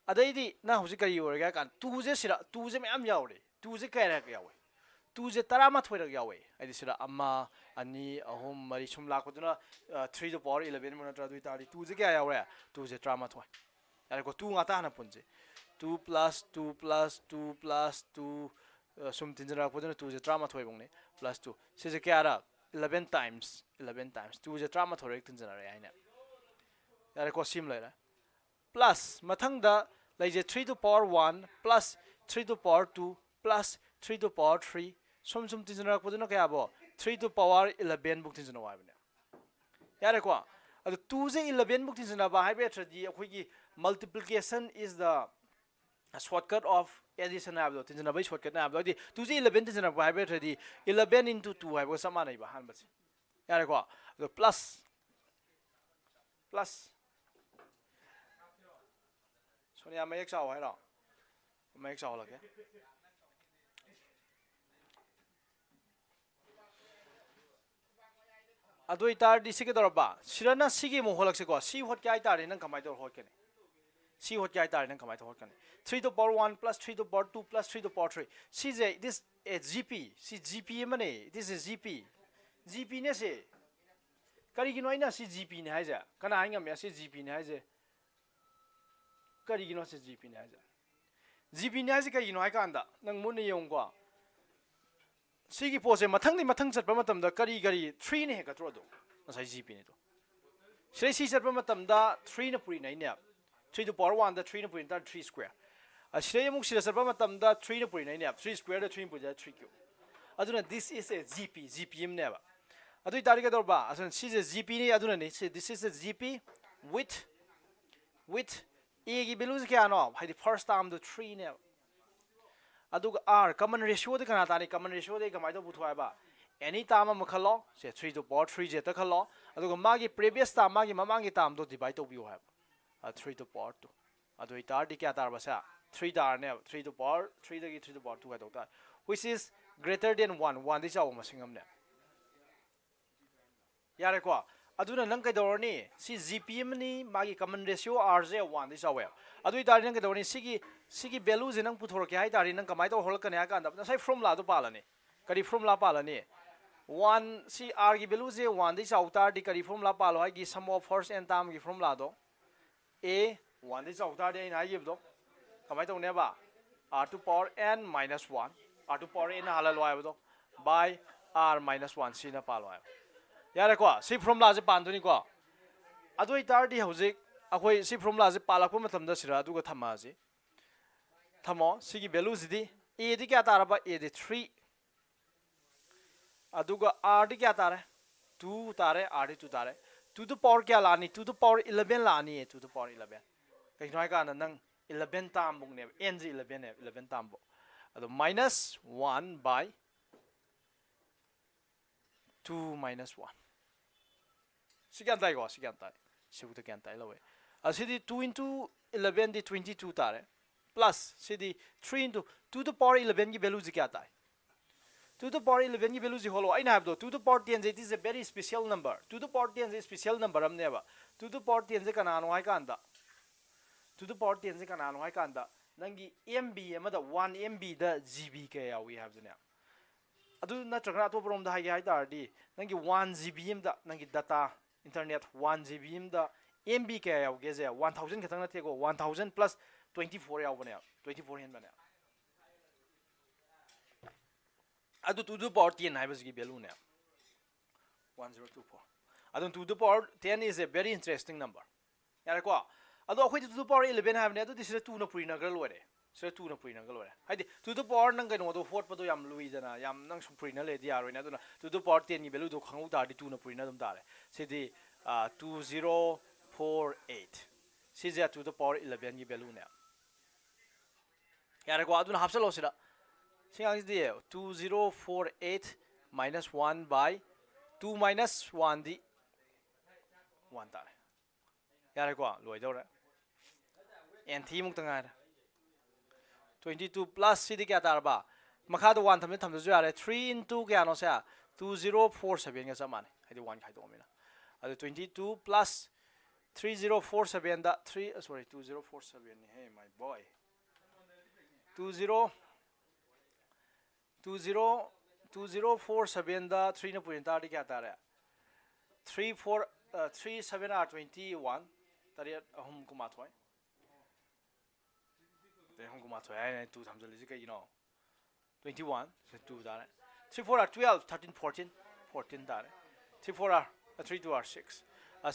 adai di na husi kari orga kan 2 je sira 2 je me am yaure 2 je kaya ka yawe 2 je tarama thoi rak yawe ai sira amma ani ahom mari sum la ko duna 3 to power 11 mo na tra dui tari 2 je kaya yaure 2 je trama thoi yar go 2 ngata na punje 2 plus 2 plus 2 plus 2 sum tinjana ko duna 2 je trama thoi bong ne plus 2 se je kya ra 11 times 2 je trama thoi tinjana re ai na yar ko sim lai ra plus mathang da lai je 3 to power 1 plus 3 to power 2 plus 3 to power 3 sum tinjana ko duna kya bo 3 to power 11 buk tinjana wa bane yar ko adu 2 je 11 muk tinjana ba haibe tradi akhoi multiplication is the shortcut of addition habdo tinjana bai shortcut na habdo di 2 je 11 tinjana ba haibe tradi 11 into 2 haibo samana ba han basi yare ko adu plus sonia mayek sao hai ra mayek sao lage adu itar di sike dorba sirana sigi mo holak se ko si hot kai tar nang kamai dor hot kene si hot kai tar nang kamai dor hot kene 3 to power 1 plus 3 to power 2 plus 3 to power 3 si je this a gp si gp mane this is gp ne se kari gino ina si gp ne haja kana ainga me si gp ne haja kari gino si gp ne haja gp ne haja kari gino ai kan da nang mun ne yong ko sigi pose mathang ni mathang chat pa matam da kari 3 ne ka tro do sai gp ne do sei si chat pa matam da 3 na puri nai ne 3 to power 1 da 3 na puri da 3 square a sei muk sira chat pa matam da 3 na puri nai ne 3 square da 3 puri da 3 cube aduna this is a gpm ne ba adu tari ka dor ba asan si je gp ne aduna ne this is a gp with a gi value ke ano hai the first term the 3 ne aduga r common ratio de kana tani common ratio de kamai to buthwa ba any term ma khalo se 3 to power 3 je ta khalo aduga magi previous term magi mamangi term do divide to biu ha 3 to power 2 adu itar di kya tar ba sa 3 tar ne 3 to power 3 de 3 to power 2 ka to ta which is greater than 1 di chaw ma singam ne yare ko aduna nang kai dorni si gpm ni magi common ratio r je 1 di chaw adu itar nang kai dorni sigi value je nang puthor ke hai tari nang kamai to hol kan ya kan da sai formula do palani kari formula palani 1 si r gi value je 1 di chaw tar di kari formula palo hai gi sum of first and term gi formula do a 1 di chaw tar de na gi do kamai to ne ba r to power n minus 1 r to power n hala lo ai do by r minus 1 si na palo ai yare ko si formula je pan do ni ko adu itar di hojik akhoi si formula je palak pa matam da sira du ga thama je thamo sigi value di a di kya tar ba a di 3 aduga r di kya tar 2 tare r di 2 tare 2 to power kya lani 2 to power 11 lani 2 to power 11 kai noi ka nang 11 tam bung ne n ji 11 ne 11 tam bo adu minus 1 by 2 minus 1 sigan tai go sigan tai sibu to kyan tai lo we asidi 2 into 11 di 22 tare plus sidi 3 into 2 to power 11 ki value ji kya ta hai 2 to power 11 ki value ji holo I have do 2 to power 10 it is a very special number 2 to power 10 is special number amne ba 2 to power 10 je kana no hai kan da 2 to power 10 je kana no hai kan da nangi mb ama da 1 mb da gb ke ya we have the adu na chakra to prom da hai tar di nangi 1 gb da nangi data internet 1 gb da mb ke ya ge je 1000 khatang na the go 1000 plus 24 yaw bane 24 hen bane adu 2 to power 10 hai bas gi value ne 1024 adu 2 to power 10 is a very interesting number yare ko adu akhoi 2 to power 11 have ne adu this is 2 na puri na gal lore so 2 na puri na gal lore hai 2 to power nang gaino do hot pa do yam lui jana yam nang sum puri na le di aroi na adu na 2 to power 10 gi value do khangu tar di 2 na puri na dum tare se di 2048 si je 2 to power 11 gi value ne yare ko aduna hapsalo sira singang di 2048 minus 1 by 2 minus 1 di 1 tare yare ko loi dore en thi muk tanga 22 plus si di kya tar ba makha do 1 tham ju yare 3 into kya no sa 2047 ga saman hadi 1 khai do mina adu 22 plus 3047 da 3 sorry 2047 ni hey my boy 2047 da 3 na purin tar di kya tar 37 are 21 tari ahum kuma thoi te hum kuma thoi ai 2 tham jali ji kai no 21 so 2 dar 3 4 are 12 13 14 14 dar 3 4 are 3 2 are 6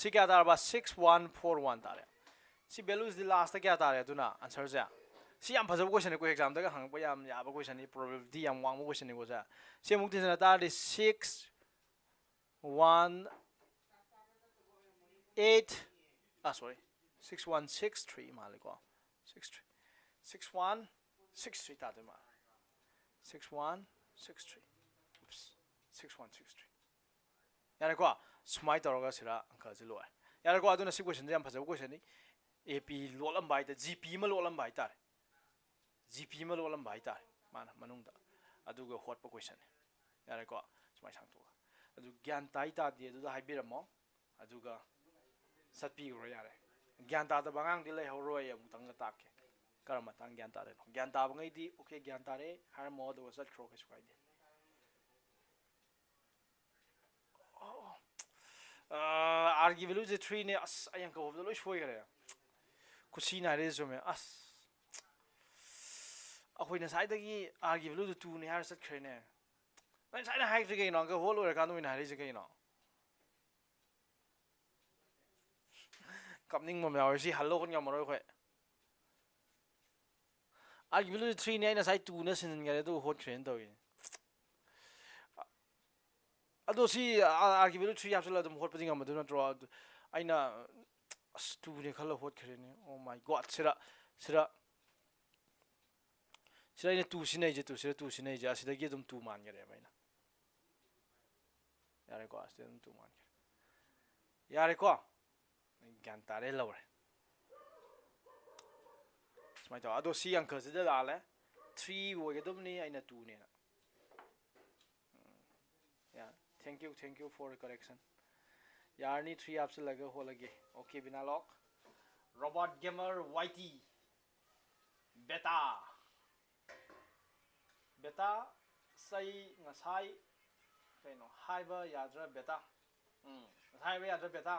si kya tar ba 6141 tar si values di last kya tar aduna answer ja si am phajab question ko exam da hang pa yam ya ba question ni probability yam wang mo question ni ko ja si muk tin na tar 6 1 8 sorry 6163 maliko 63 6163 ta de ma 6163 oops 6163 yare ko smai toroga sira angka ji loy yare ko aduna si question jam phaja question ni ap lolam bai ta gp ma lolam bai tar gp ma lolam bai tar mana manung da aduga hot pa question yare ko smai sang to adu gyan tai ta de adu da haibiramo aduga satpi ro yare gyan ta da bangang di lei horoi amutang ga tak ke karama tang gyan ta re no gyan ta bangai di okay gyan ta re har mo do sat khro ke skai de argi velu je 3 ne as ayang ko do lo shoi gare kusina resume as akhoi na sai da gi argi velu 2 ne har sat khre ne nai sai na hai ge no ga hol ora ka no na ri je ge no kapning mo yaw si hallo kon ngam ro khoi argi velu 3 ne na sai 2 na sin gare do hot khre do ado si argi velu 3 apsala dum hot padi ngam do na tro aina stu ne khala hot khre ne oh my god sira sira sira ine 2 sinai je 2 sira 2 sinai je asida gi dum 2 man gare baina yare ko asida dum 2 man gare yare ko gyan tare lawre smai to ado si ang khase da la 3 wo ge dum ni aina 2 ne na yeah thank you for the correction yarni 3 apse laga ho lage okay bina lock robot gamer yt beta beta sai ngasai kaino haiba yadra beta haiba yadra beta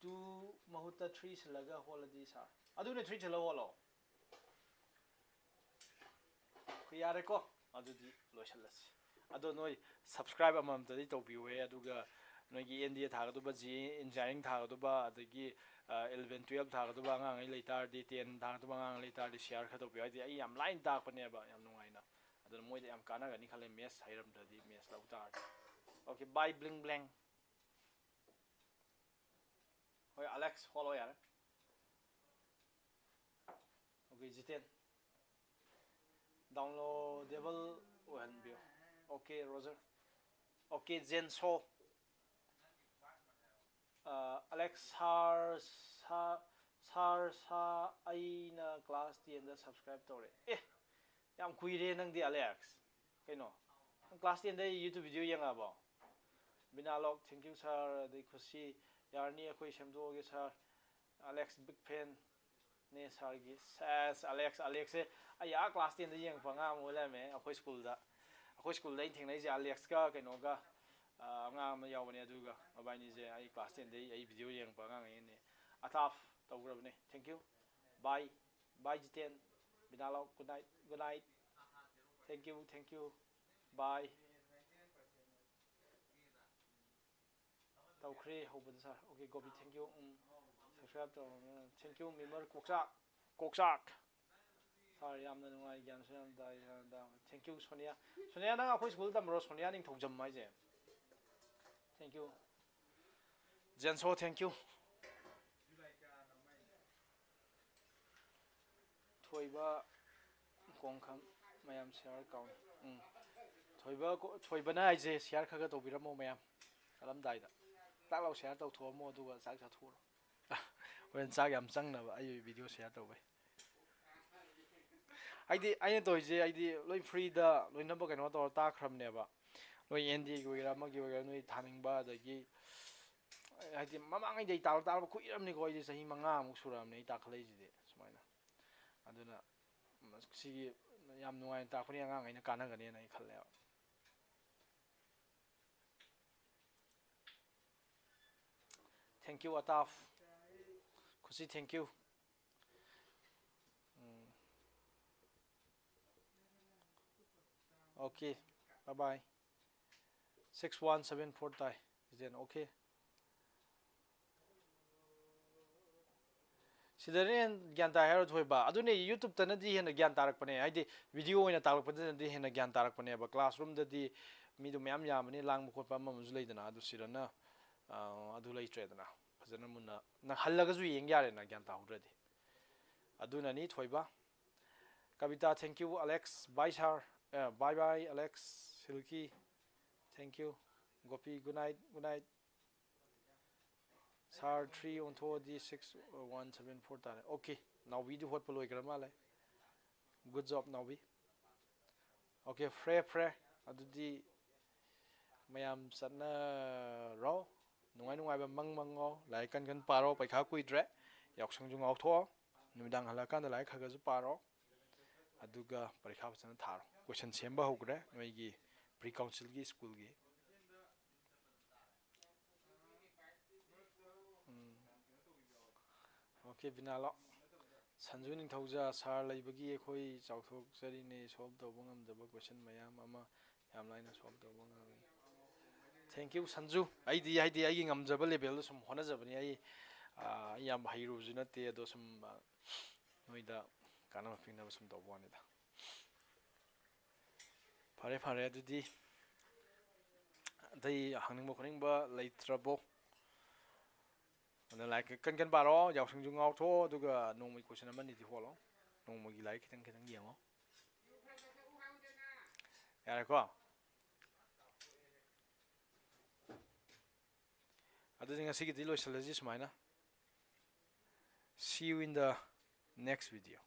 2 mahuta 3 silaga holadi sa adune 3 chalo holo khiyare ko adudi loishalas ado noi subscribe amam tadi tobiwe aduga noigi india thagadu ba ji engineering thagadu ba adagi 11 12 thagadu ba ngang ai leitar di 10 thagadu ba ngang leitar di share khado bi ai ai yam line tak pane ba yam nungaina ado moi yam kana ga ni khale mes hairam tadi mes lautar okay bye bling bling hoy alex follow yar okay jiten downloadable one view okay roger okay zenso alex sa aina class 10 da subscribe tore yam kuire nang di alex kaino class 10 da youtube video yang abo binalog thank you sir de khushi yarni akoi semdo ge sir alex big fan ne sir gi sas alex se aya class 10 da yang panga mo la me akoi school dai thingnai je alex ka kaino ga nga ma yawne aduga abani je ai class 10 dai ai video yang pa nga ne ataf tawgrabne thank you bye jiten binalo good night thank you bye tawkhre hobud sir okay gobi thank you subscribe to thank you member koksak sir yamna nungai gyan sam da thank you sonia na akoi school da mro sonia ning thojam mai je thank you Jenso thank you thoiba kongkham mayam share count thoiba na aije share khaga to biramo mayam alam dai da tak lau share to thomo duga sak sa thur wen sak yam chang na ba ayi video share to bai aidi aine to je aidi loi free da loi number kaino to ta khram ne ba loi nd gi ra ma gi ra noi thaning ba da gi aidi mamang ai dai tal ku iram ni ko ai sahi manga mu suram nei ta khlai ji de sumaina aduna sigi yam nuai ta khuni anga ngai na kana ga ne nai khalle thank you ataf khushi thank you okay bye bye 6174 tai is then okay sidaren gyan ta hero thoi ba adune youtube ta na di hena gyan tarak pane ai di video oina tarak pane di hena gyan tarak pane ba classroom da di ꯃꯤꯗꯣ ꯃꯌꯥꯝ ꯌꯥꯝꯕꯅꯤ ꯂꯥꯡꯕ ꯈꯣꯠꯄ ꯑꯃꯁꯨ ꯂꯩꯗꯅ ꯑꯗꯨ ꯁꯤꯗꯅ ꯑꯗꯨ ꯂꯩꯇ꯭ꯔꯦꯗꯅ ꯐꯖꯅ ꯃꯨꯟꯅ ꯅꯪ ꯍꯜꯂꯒꯁꯨ ꯌꯦꯡ ꯌꯥꯔꯦꯅ ꯒ꯭ꯌꯥꯟ ꯇꯥꯍꯧꯗ꯭ꯔꯗꯤ ꯑꯗꯨꯅꯅꯤ ꯊꯣꯏꯕ ꯀꯕꯤꯇꯥ thank you Alex bye sir bye bye Alex ꯁꯤꯜꯀꯤ thank you Gopi good night sir 3 ꯑꯣꯟꯊꯣꯛꯑꯗꯤ 6174 ꯇꯥꯔꯦ ꯑꯣꯀꯦ ꯅꯥꯎꯕꯤꯗꯤ ꯍꯣꯠꯄ ꯂꯣꯏꯈ꯭ꯔ ꯃꯥꯜꯂꯦ ꯒꯨꯗ ꯖꯣꯕ ꯅꯥꯎꯕꯤ ꯑꯣꯀꯦ ꯐ꯭ꯔꯦ ꯑꯗꯨꯗꯤ ꯃꯌꯥꯝ ꯆꯠꯅꯔꯣ ꯅꯨꯡꯉꯥꯏꯕ ꯃꯪꯉꯣ ꯂꯥꯏꯔꯤꯛ ꯀꯟ ꯄꯥꯔꯣ ꯄꯩꯈꯥ ꯀꯨꯏꯗ꯭ꯔꯦ ꯌꯥꯎꯁꯪꯁꯨ ꯉꯥꯎꯊꯣꯛꯑꯣ ꯅꯨꯃꯤꯗꯥꯡ ꯍꯜꯂꯛꯑꯀꯥꯟꯗ ꯂꯥꯏꯔꯤꯛ ꯈꯔꯁꯨ ꯄꯥꯔꯣ ꯑꯗꯨꯒ ꯄꯔꯤꯈꯥ ꯐꯖꯅ ꯊꯥꯔꯣ ꯀꯣꯏꯁꯟ ꯁꯦꯝꯕ ꯍꯧꯈ꯭ꯔꯦ ꯅꯣꯏꯒꯤ ꯄ꯭ꯔꯤ ꯀꯥꯎꯟꯁꯤꯜꯒꯤ ꯁ꯭ꯀꯨꯜꯒꯤ ꯑꯣꯀꯦ ꯕꯤꯅꯥꯂꯣ ꯁꯟꯖꯨ ꯅꯤꯡꯊꯧꯖꯥ ꯁꯥꯔ ꯂꯩꯕꯒꯤ ꯑꯩꯈꯣꯏ ꯆꯥꯎꯊꯣꯛꯆꯔꯤꯅꯦ ꯁꯣꯜꯕ ꯇꯧꯕ ꯉꯝꯗꯕ ꯀꯣꯏꯁꯟ ꯃꯌꯥꯝ ꯑꯃ ꯌꯥꯝ ꯂꯥꯏꯅ ꯁꯣꯜꯕ ꯇꯧꯕ ꯉꯝꯃꯤ ꯊꯦꯡꯛ ꯌꯨ ꯁꯟꯖꯨ ꯑꯩꯗꯤ ꯍꯥꯏꯗꯤ ꯑꯩꯒꯤ ꯉꯝꯖꯕ ꯂꯦꯚꯦꯜꯗ ꯁꯨꯝ ꯍꯣꯠꯅꯖꯕꯅꯤ ꯑꯩ ꯌꯥꯝ ꯍꯩꯔꯨꯕꯁꯨ ꯅꯠꯇꯦ ꯑꯗꯣ ꯁꯨꯝ ꯅꯣꯏꯗ ꯀꯥꯟꯅꯕ ꯄꯤꯅꯕ ꯁꯨꯝ ꯇꯧꯕ ꯋꯥꯅꯤꯗ ꯐꯔꯦ ꯑꯗꯨꯗꯤ ꯑꯇꯩ ꯍꯪꯅꯤꯡꯕ ꯈꯣꯠꯅꯤꯡꯕ ꯂꯩꯇ꯭ꯔꯕꯣ ꯑꯗꯨꯅ ꯂꯥꯏꯔꯤꯛ ꯀꯟ ꯄꯥꯔꯣ ꯌꯥꯎꯁꯪꯁꯨ ꯉꯥꯎꯊꯣꯛꯑꯣ ꯑꯗꯨꯒ ꯅꯣꯡꯃꯒꯤ ꯀꯣꯏꯁꯟ ꯑꯃꯅꯤꯗꯤ ꯍꯣꯠꯂꯣ ꯅꯣꯡꯃꯒꯤ ꯂꯥꯏꯔꯤꯛ ꯈꯤꯇꯪ ꯌꯦꯡꯉꯣ ꯌꯥꯔꯦꯀꯣ ꯑꯗꯨꯗꯤ ꯉꯁꯤꯒꯤꯗꯤ ꯂꯣꯏꯁꯤꯜꯂꯁꯤ ꯁꯨꯃꯥꯏꯅ see you in the next video